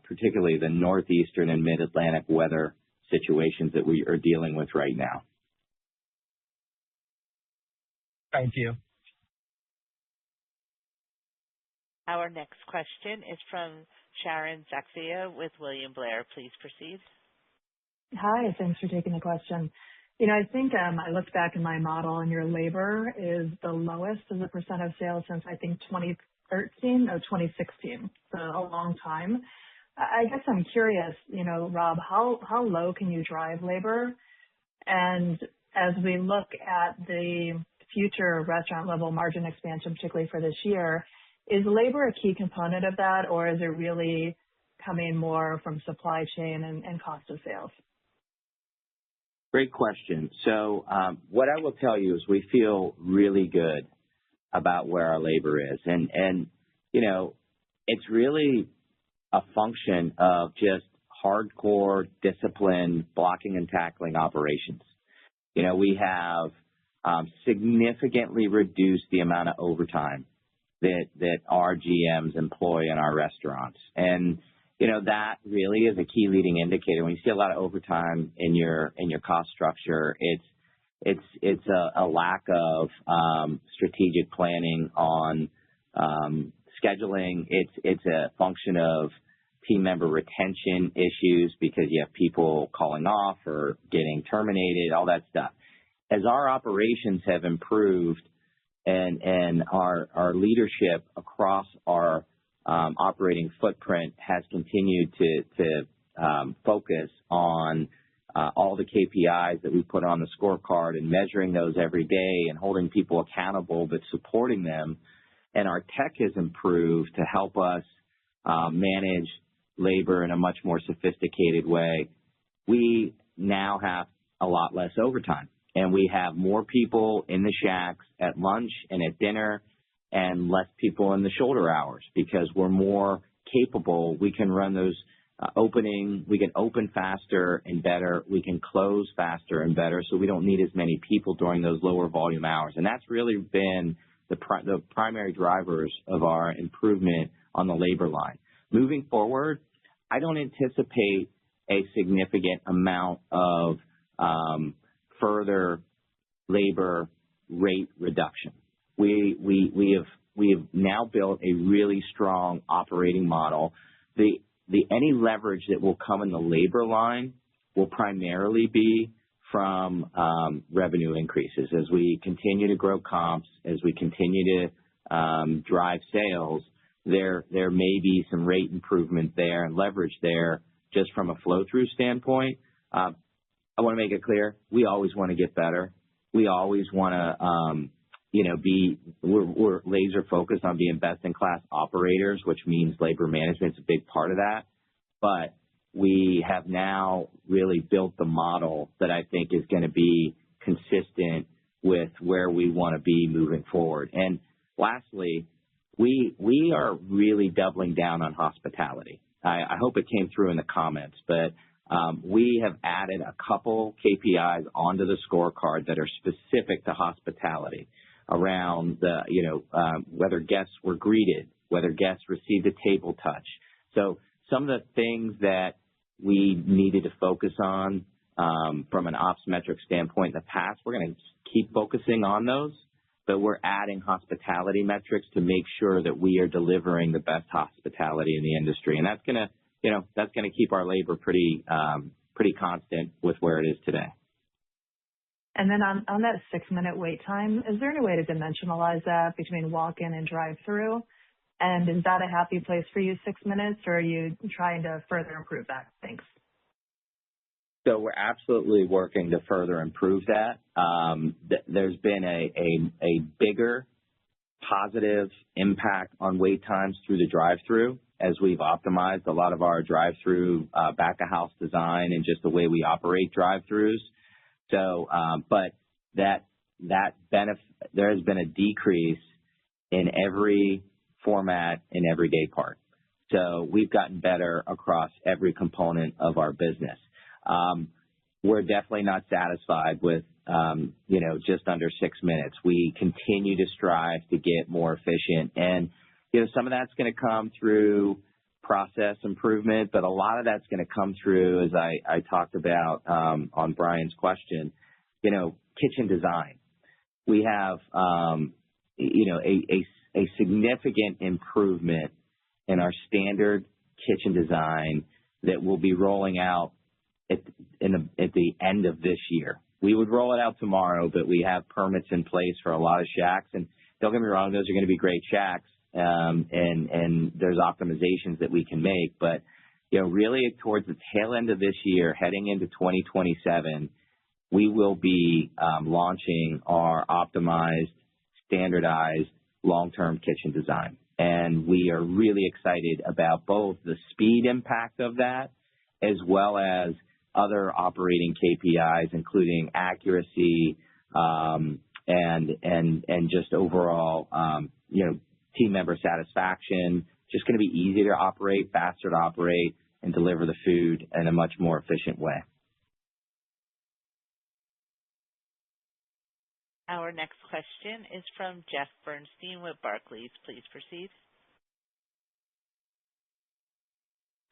particularly the northeastern and mid-Atlantic weather situations that we are dealing with right now. Thank you. Our next question is from Sharon Zackfia with William Blair. Please proceed. Hi, thanks for taking the question. I think I looked back in my model, and your labor is the lowest as a % of sales since, I think, 2013 or 2016, so a long time. I guess I'm curious, Rob, how low can you drive labor? And as we look at the future restaurant level margin expansion, particularly for this year, is labor a key component of that, or is it really coming more from supply chain and cost of sales? Great question. So what I will tell you is we feel really good about where our labor is. And it's really a function of just hardcore discipline, blocking and tackling operations. We have significantly reduced the amount of overtime that our GMs employ in our restaurants. And, that really is a key leading indicator. When you see a lot of overtime in your cost structure, it's a lack of strategic planning on scheduling. It's a function of team member retention issues because you have people calling off or getting terminated, all that stuff. As our operations have improved and our leadership across our operating footprint has continued to focus on all the KPIs that we put on the scorecard and measuring those every day and holding people accountable but supporting them, and our tech has improved to help us manage labor in a much more sophisticated way, we now have a lot less overtime. And we have more people in the Shacks at lunch and at dinner and less people in the shoulder hours because we're more capable. We can run those we can open faster and better. We can close faster and better, so we don't need as many people during those lower volume hours. And that's really been the primary drivers of our improvement on the labor line. Moving forward, I don't anticipate a significant amount of further labor rate reduction. We have now built a really strong operating model. Any leverage that will come in the labor line will primarily be from revenue increases. As we continue to grow comps, as we continue to drive sales, there may be some rate improvement there and leverage there just from a flow-through standpoint. I want to make it clear, we always want to get better. We always want to we're laser focused on being best-in-class operators, which means labor management is a big part of that. But we have now really built the model that I think is going to be consistent with where we want to be moving forward. And lastly, we are really doubling down on hospitality. I hope it came through in the comments, but we have added a couple KPIs onto the scorecard that are specific to hospitality around whether guests were greeted, whether guests received a table touch. So some of the things that we needed to focus on from an ops metric standpoint in the past, we're going to keep focusing on those, but we're adding hospitality metrics to make sure that we are delivering the best hospitality in the industry. And that's going to keep our labor pretty constant with where it is today. And then on that 6-minute wait time, is there any way to dimensionalize that between walk-in and drive-through? And is that a happy place for you, 6 minutes, or are you trying to further improve that? Thanks. So we're absolutely working to further improve that. There's been a bigger positive impact on wait times through the drive-through as we've optimized a lot of our drive-through back-of-house design and just the way we operate drive-throughs. So, but that benefit, there has been a decrease in every format in every day part. So we've gotten better across every component of our business. We're definitely not satisfied with, just under 6 minutes. We continue to strive to get more efficient. And, some of that's going to come through process improvement, but a lot of that's going to come through, as I talked about on Brian's question, kitchen design. We have, a significant improvement in our standard kitchen design that will be rolling out at the end of this year. We would roll it out tomorrow, but we have permits in place for a lot of shacks. And don't get me wrong, those are going to be great shacks, and there's optimizations that we can make. But, really towards the tail end of this year, heading into 2027, we will be launching our optimized, standardized, long-term kitchen design. And we are really excited about both the speed impact of that as well as other operating KPIs, including accuracy and just overall, team member satisfaction. Just going to be easier to operate, faster to operate, and deliver the food in a much more efficient way. Our next question is from Jeff Bernstein with Barclays. Please proceed.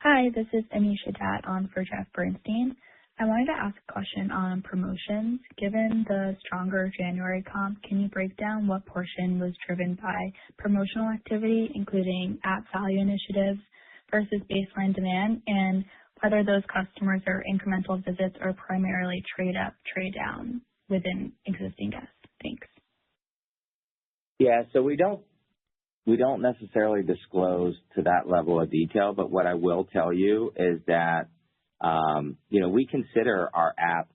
Hi, this is Anisha Dat on for Jeff Bernstein. I wanted to ask a question on promotions. Given the stronger January comp, can you break down what portion was driven by promotional activity, including at-value initiatives versus baseline demand, and whether those customers are incremental visits or primarily trade-up, trade-down within existing guests? Thanks. Yeah, so we don't necessarily disclose to that level of detail, but what I will tell you is that, we consider our app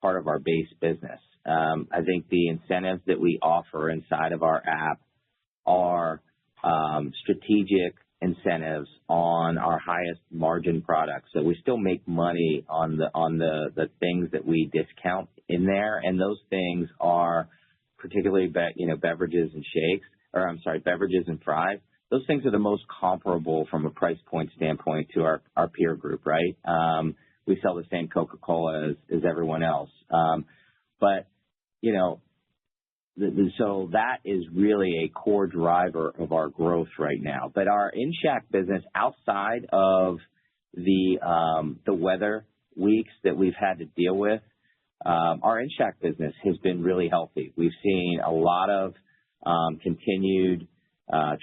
part of our base business. I think the incentives that we offer inside of our app are strategic incentives on our highest margin products. So we still make money on the things that we discount in there, and those things are particularly beverages and shakes. Beverages and fries. Those things are the most comparable from a price point standpoint to our peer group, right? We sell the same Coca-Cola as everyone else. But So that is really a core driver of our growth right now. But our in-Shack business, outside of the weather weeks that we've had to deal with, our in-Shack business has been really healthy. We've seen a lot of continued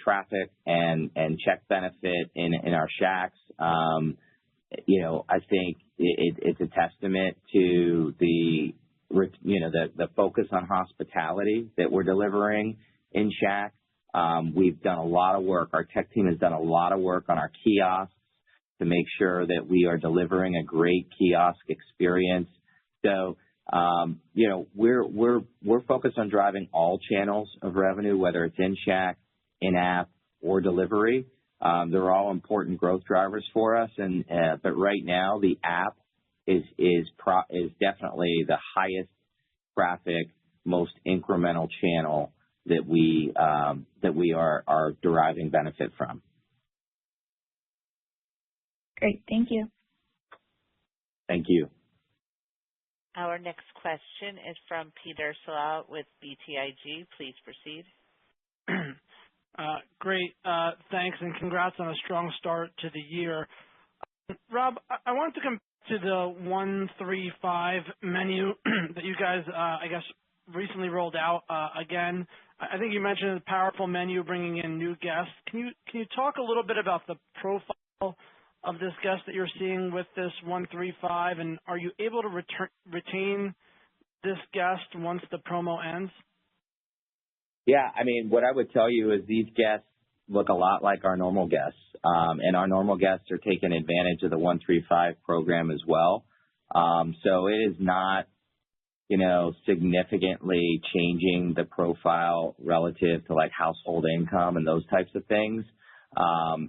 traffic and check benefit in our Shacks. I think it's a testament to the focus on hospitality that we're delivering in Shack. We've done a lot of work. Our tech team has done a lot of work on our kiosks to make sure that we are delivering a great kiosk experience. So, we're focused on driving all channels of revenue, whether it's in Shack, in app, or delivery. They're all important growth drivers for us. But right now, the app is definitely the highest traffic, most incremental channel that we are deriving benefit from. Great. Thank you. Thank you. Our next question is from Peter Saleh with BTIG. Please proceed. Great. Thanks, and congrats on a strong start to the year. Rob, I wanted to come to the 1-3-5 menu that you guys, recently rolled out again. I think you mentioned a powerful menu bringing in new guests. Can you talk a little bit about the profile of this guest that you're seeing with this 1-3-5, and are you able to retain this guest once the promo ends? Yeah, what I would tell you is these guests look a lot like our normal guests, and our normal guests are taking advantage of the 1-3-5 program as well. So it is not, significantly changing the profile relative to like household income and those types of things.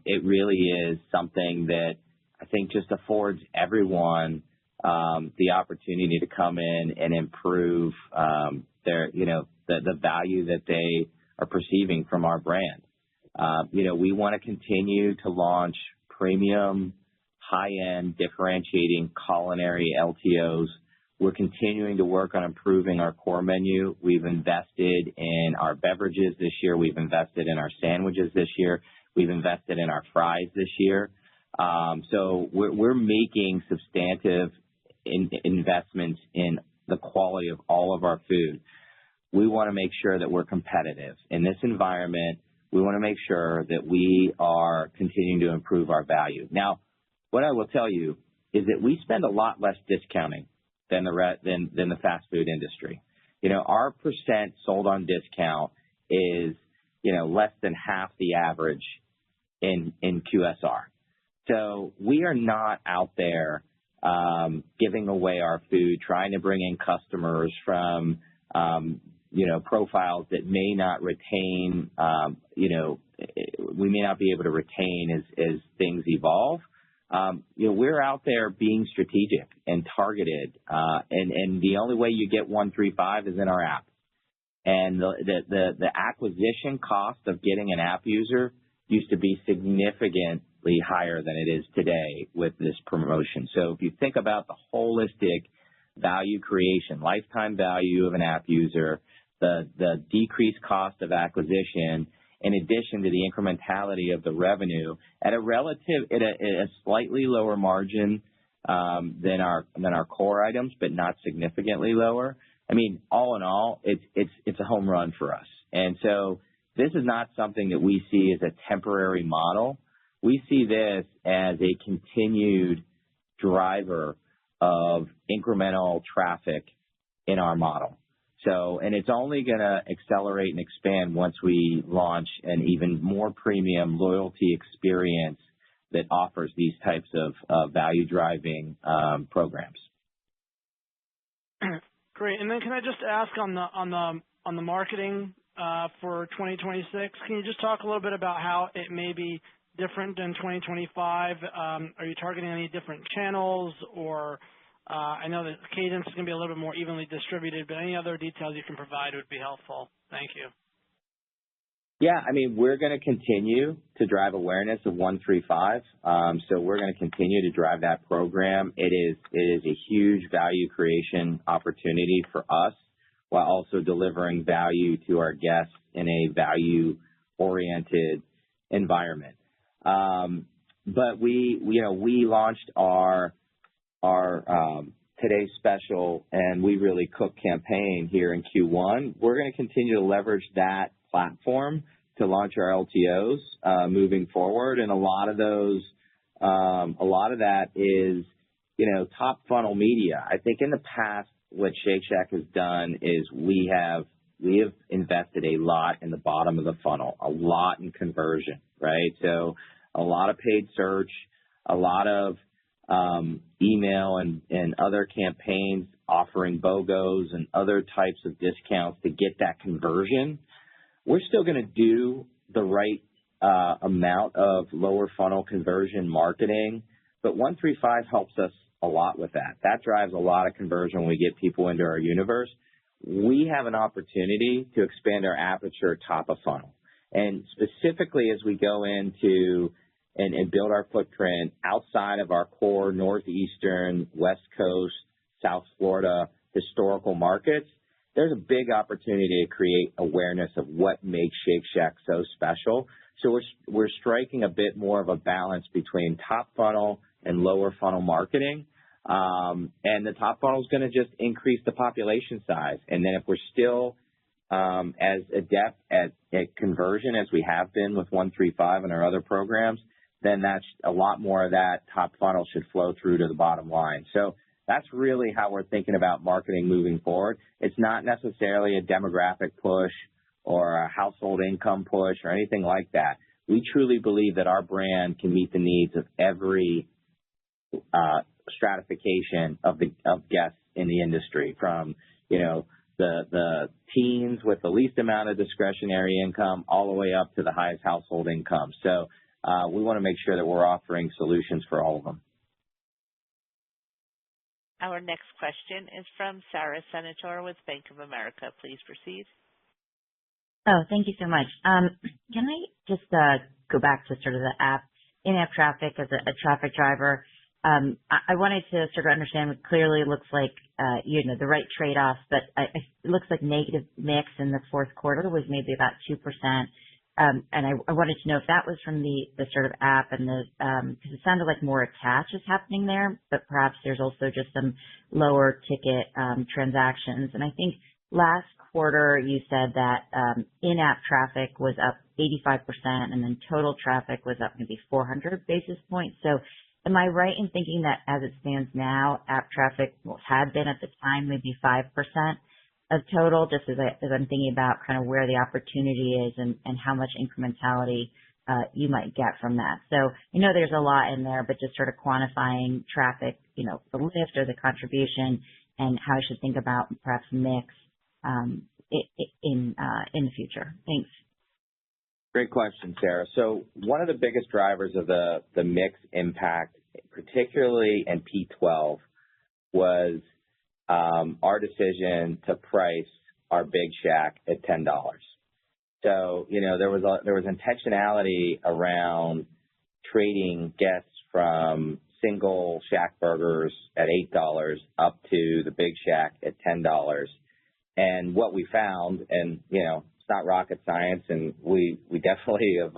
It really is something that I think just affords everyone the opportunity to come in and improve their, the value that they are perceiving from our brand. We want to continue to launch premium, high-end, differentiating culinary LTOs. We're continuing to work on improving our core menu. We've invested in our beverages this year. We've invested in our sandwiches this year. We've invested in our fries this year. So we're making substantive investments in the quality of all of our food. We want to make sure that we're competitive. In this environment, we want to make sure that we are continuing to improve our value. Now, what I will tell you is that we spend a lot less discounting than the fast food industry. Our percent sold on discount is, less than half the average in QSR. So we are not out there giving away our food, trying to bring in customers from, profiles that may not retain, we may not be able to retain as things evolve. We're out there being strategic and targeted, and the only way you get 1-3-5 is in our app. And the acquisition cost of getting an app user used to be significantly higher than it is today with this promotion. So if you think about the holistic value creation, lifetime value of an app user, the decreased cost of acquisition, in addition to the incrementality of the revenue at a slightly lower margin than our core items, but not significantly lower. All in all, it's a home run for us. And so this is not something that we see as a temporary model. We see this as a continued driver of incremental traffic in our model. And it's only going to accelerate and expand once we launch an even more premium loyalty experience that offers these types of value-driving programs. Great. And then can I just ask on the marketing for 2026? Can you just talk a little bit about how it may be different than 2025? Are you targeting any different channels, or I know that cadence is going to be a little bit more evenly distributed, but any other details you can provide would be helpful. Thank you. Yeah, we're going to continue to drive awareness of 1-3-5. So we're going to continue to drive that program. It is a huge value creation opportunity for us. while also delivering value to our guests in a value-oriented environment. But we launched our Today's Special and We Really Cook campaign here in Q1. We're going to continue to leverage that platform to launch our LTOs moving forward, and a lot of that is top funnel media. I think in the past, what Shake Shack has done is we have invested a lot in the bottom of the funnel, a lot in conversion, right? So a lot of paid search, a lot of email and other campaigns offering BOGOs and other types of discounts to get that conversion. We're still going to do the right amount of lower funnel conversion marketing, but 135 helps us a lot with that. That drives a lot of conversion when we get people into our universe. We have an opportunity to expand our aperture top of funnel. And specifically as we go into and build our footprint outside of our core Northeastern, West Coast, South Florida historical markets, there's a big opportunity to create awareness of what makes Shake Shack so special. So we're striking a bit more of a balance between top funnel and lower funnel marketing. And the top funnel is going to just increase the population size. And then if we're still as adept at conversion as we have been with 135 and our other programs, then that's a lot more of that top funnel should flow through to the bottom line. So that's really how we're thinking about marketing moving forward. It's not necessarily a demographic push or a household income push or anything like that. We truly believe that our brand can meet the needs of every stratification of guests in the industry, from the teens with the least amount of discretionary income all the way up to the highest household income. So we want to make sure that we're offering solutions for all of them. Our next question is from Sara Senatore with Bank of America. Please proceed. Oh, thank you so much. Can I just go back to sort of the in-app traffic as a traffic driver? I wanted to sort of understand. Clearly, it looks like the right trade-offs, but it looks like negative mix in the fourth quarter was maybe about 2%. And I wanted to know if that was from the sort of app and because it sounded like more attach is happening there, but perhaps there's also just some lower ticket transactions. And I think last quarter you said that in-app traffic was up 85% and then total traffic was up maybe 400 basis points. So am I right in thinking that as it stands now, app traffic had been at the time maybe 5% of total, just as I'm thinking about kind of where the opportunity is and how much incrementality you might get from that. So I know there's a lot in there, but just sort of quantifying traffic, the lift or the contribution, and how I should think about perhaps mix in the future. Thanks. Great question, Sarah. So one of the biggest drivers of the mix impact, particularly in P12, was our decision to price our Big Shack at $10. So there was intentionality around trading guests from single Shack burgers at $8 up to the Big Shack at $10. And what we found, and it's not rocket science, and we definitely have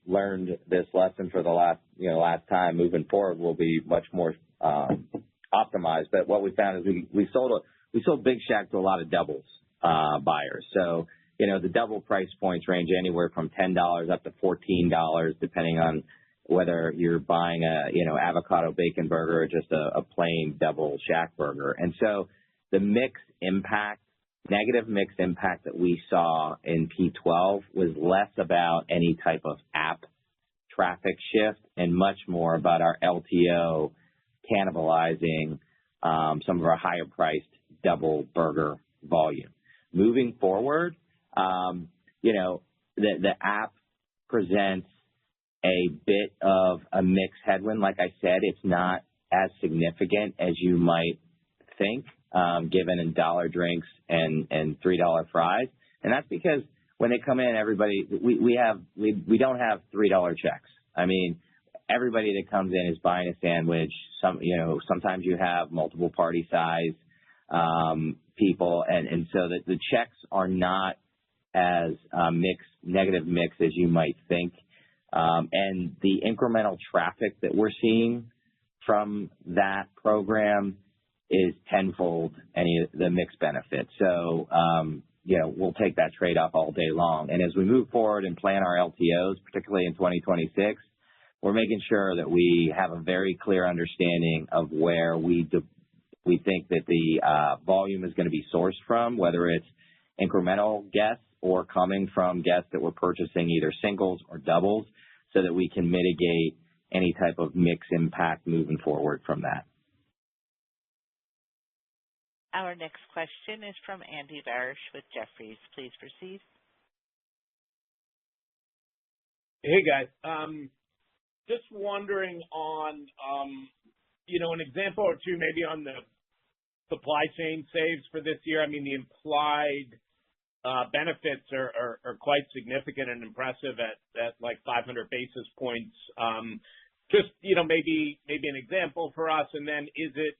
learned this lesson for the last time. Moving forward, we'll be much more optimized. But what we found is we sold Big Shack to a lot of doubles buyers. So the double price points range anywhere from $10 up to $14, depending on whether you're buying a avocado bacon burger or just a plain double Shack burger. And so the negative mix impact that we saw in P12 was less about any type of app traffic shift and much more about our LTO cannibalizing some of our higher priced double burger volume. Moving forward, the app presents a bit of a mix headwind. Like I said, it's not as significant as you might think, given in dollar drinks and $3 fries. And that's because when they come in, we don't have $3 checks. I mean, everybody that comes in is buying a sandwich. Sometimes you have multiple party size people. And so that the checks are not as negative mix as you might think. And the incremental traffic that we're seeing from that program is tenfold the mix benefit. So, we'll take that trade-off all day long. And as we move forward and plan our LTOs, particularly in 2026, we're making sure that we have a very clear understanding of where we think that the volume is going to be sourced from, whether it's incremental guests or coming from guests that we're purchasing either singles or doubles, so that we can mitigate any type of mix impact moving forward from that. Our next question is from Andy Barish with Jefferies. Please proceed. Hey, guys. Just wondering on, an example or two maybe on the supply chain saves for this year. I mean, the implied benefits are quite significant and impressive at like 500 basis points. Just, maybe an example for us. And then is it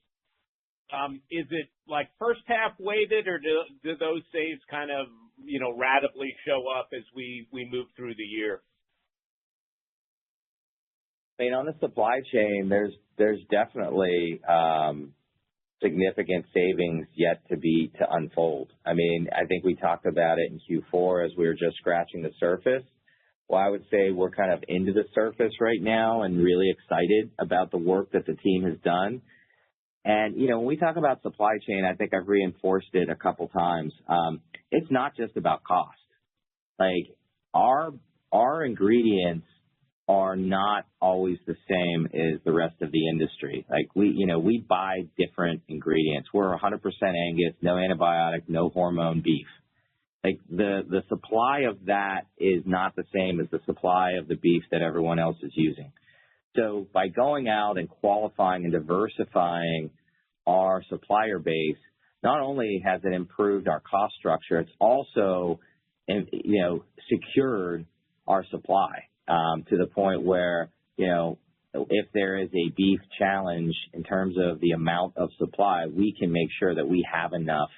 like first half weighted, or do those saves kind of, ratably show up as we move through the year? I mean, on the supply chain, there's definitely significant savings yet to unfold. I mean, I think we talked about it in Q4 as we were just scratching the surface. Well, I would say we're kind of into the surface right now and really excited about the work that the team has done. And, when we talk about supply chain, I think I've reinforced it a couple times. It's not just about cost. Like, our ingredients are not always the same as the rest of the industry. Like, we buy different ingredients. We're 100% Angus, no antibiotic, no hormone beef. Like, the supply of that is not the same as the supply of the beef that everyone else is using. So by going out and qualifying and diversifying our supplier base, not only has it improved our cost structure, it's also, secured our supply to the point where, if there is a beef challenge in terms of the amount of supply, we can make sure that we have enough,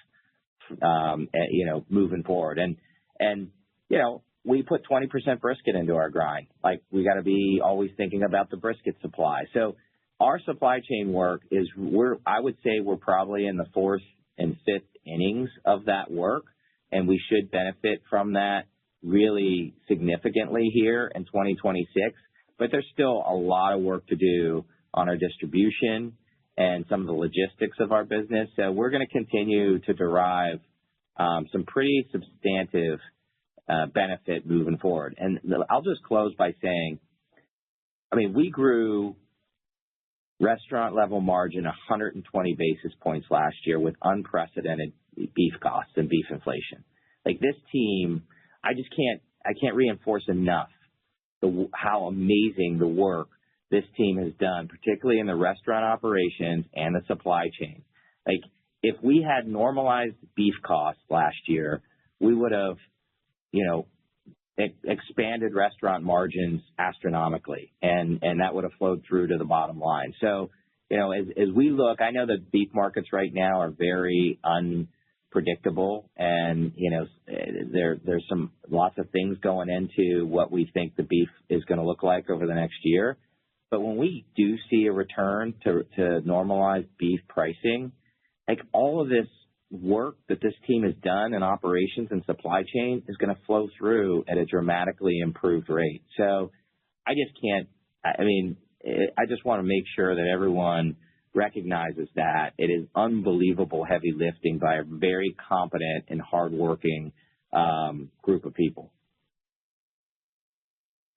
moving forward. And we put 20% brisket into our grind. Like, we got to be always thinking about the brisket supply. So our supply chain work I would say we're probably in the fourth and fifth innings of that work, and we should benefit from that really significantly here in 2026. But there's still a lot of work to do on our distribution and some of the logistics of our business. So we're going to continue to derive some pretty substantive benefit moving forward. And I'll just close by saying, I mean, we grew restaurant level margin 120 basis points last year with unprecedented beef costs and beef inflation. Like, this team, I can't reinforce enough how amazing the work this team has done, particularly in the restaurant operations and the supply chain. Like, if we had normalized beef costs last year, we would have, expanded restaurant margins astronomically, and that would have flowed through to the bottom line. So, as we look, I know that beef markets right now are very unpredictable, and, there's lots of things going into what we think the beef is going to look like over the next year. But when we do see a return to normalized beef pricing, like, all of this work that this team has done in operations and supply chain is going to flow through at a dramatically improved rate. So I just want to make sure that everyone recognizes that it is unbelievable heavy lifting by a very competent and hardworking group of people.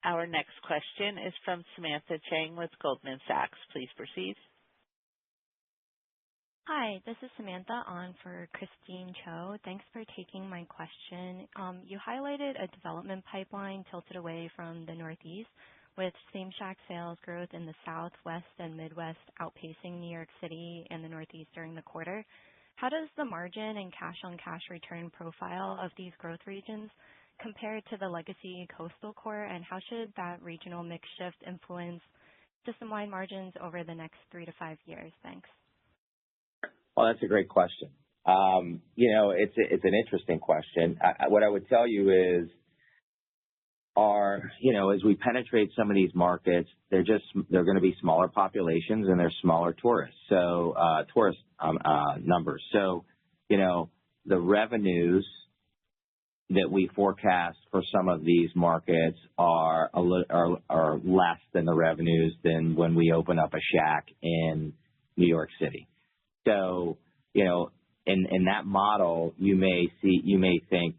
Our next question is from Samantha Chang with Goldman Sachs. Please proceed. Hi, this is Samantha on for Christine Cho. Thanks for taking my question. You highlighted a development pipeline tilted away from the Northeast, with same-shack sales growth in the Southwest and Midwest outpacing New York City and the Northeast during the quarter. How does the margin and cash-on-cash return profile of these growth regions compare to the legacy coastal core, and how should that regional mix shift influence system-wide margins over the next 3 to 5 years? Thanks. Well, that's a great question. It's an interesting question. What I would tell you is as we penetrate some of these markets, they're going to be smaller populations and they're smaller tourist numbers. So, the revenues that we forecast for some of these markets are less than the revenues than when we open up a Shack in New York City. So, in that model, you may think,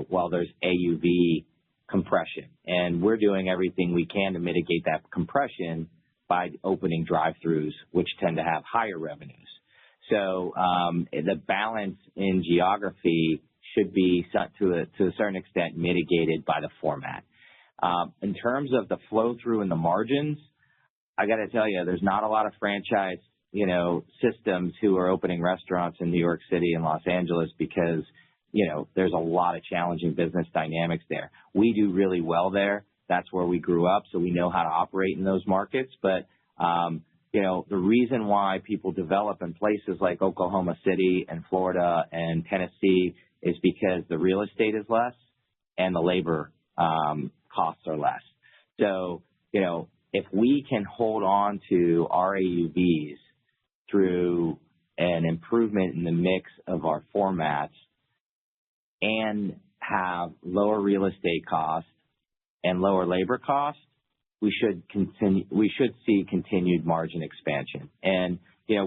well, there's AUV compression, and we're doing everything we can to mitigate that compression by opening drive-throughs, which tend to have higher revenues. So the balance in geography should be to a certain extent mitigated by the format. In terms of the flow through and the margins, I got to tell you, there's not a lot of franchise systems who are opening restaurants in New York City and Los Angeles because there's a lot of challenging business dynamics there. We do really well there. That's where we grew up, so we know how to operate in those markets. But the reason why people develop in places like Oklahoma City and Florida and Tennessee is because the real estate is less and the labor costs are less. So, if we can hold on to our AUVs through an improvement in the mix of our formats and have lower real estate costs and lower labor costs, we should see continued margin expansion. And,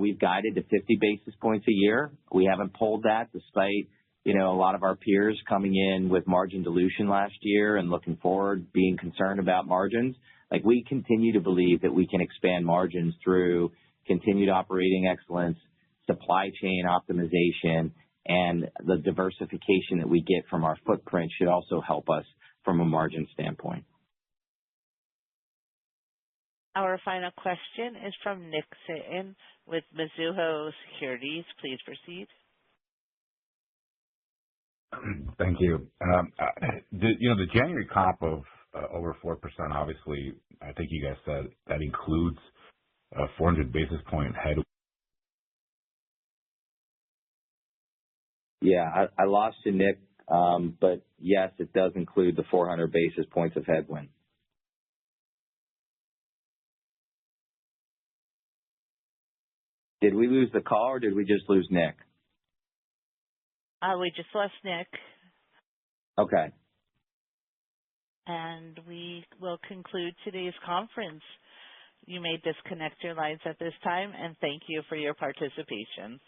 we've guided to 50 basis points a year. We haven't pulled that despite, a lot of our peers coming in with margin dilution last year and looking forward, being concerned about margins. Like, we continue to believe that we can expand margins through continued operating excellence, supply chain optimization, and the diversification that we get from our footprint should also help us from a margin standpoint. Our final question is from Nick Sitton with Mizuho Securities. Please proceed. Thank you. The January comp of over 4%, obviously, I think you guys said that includes a 400 basis point headwind. Yeah, I lost you, Nick, but yes, it does include the 400 basis points of headwind. Did we lose the call or did we just lose Nick? We just lost Nick. Okay. And we will conclude today's conference. You may disconnect your lines at this time, and thank you for your participation.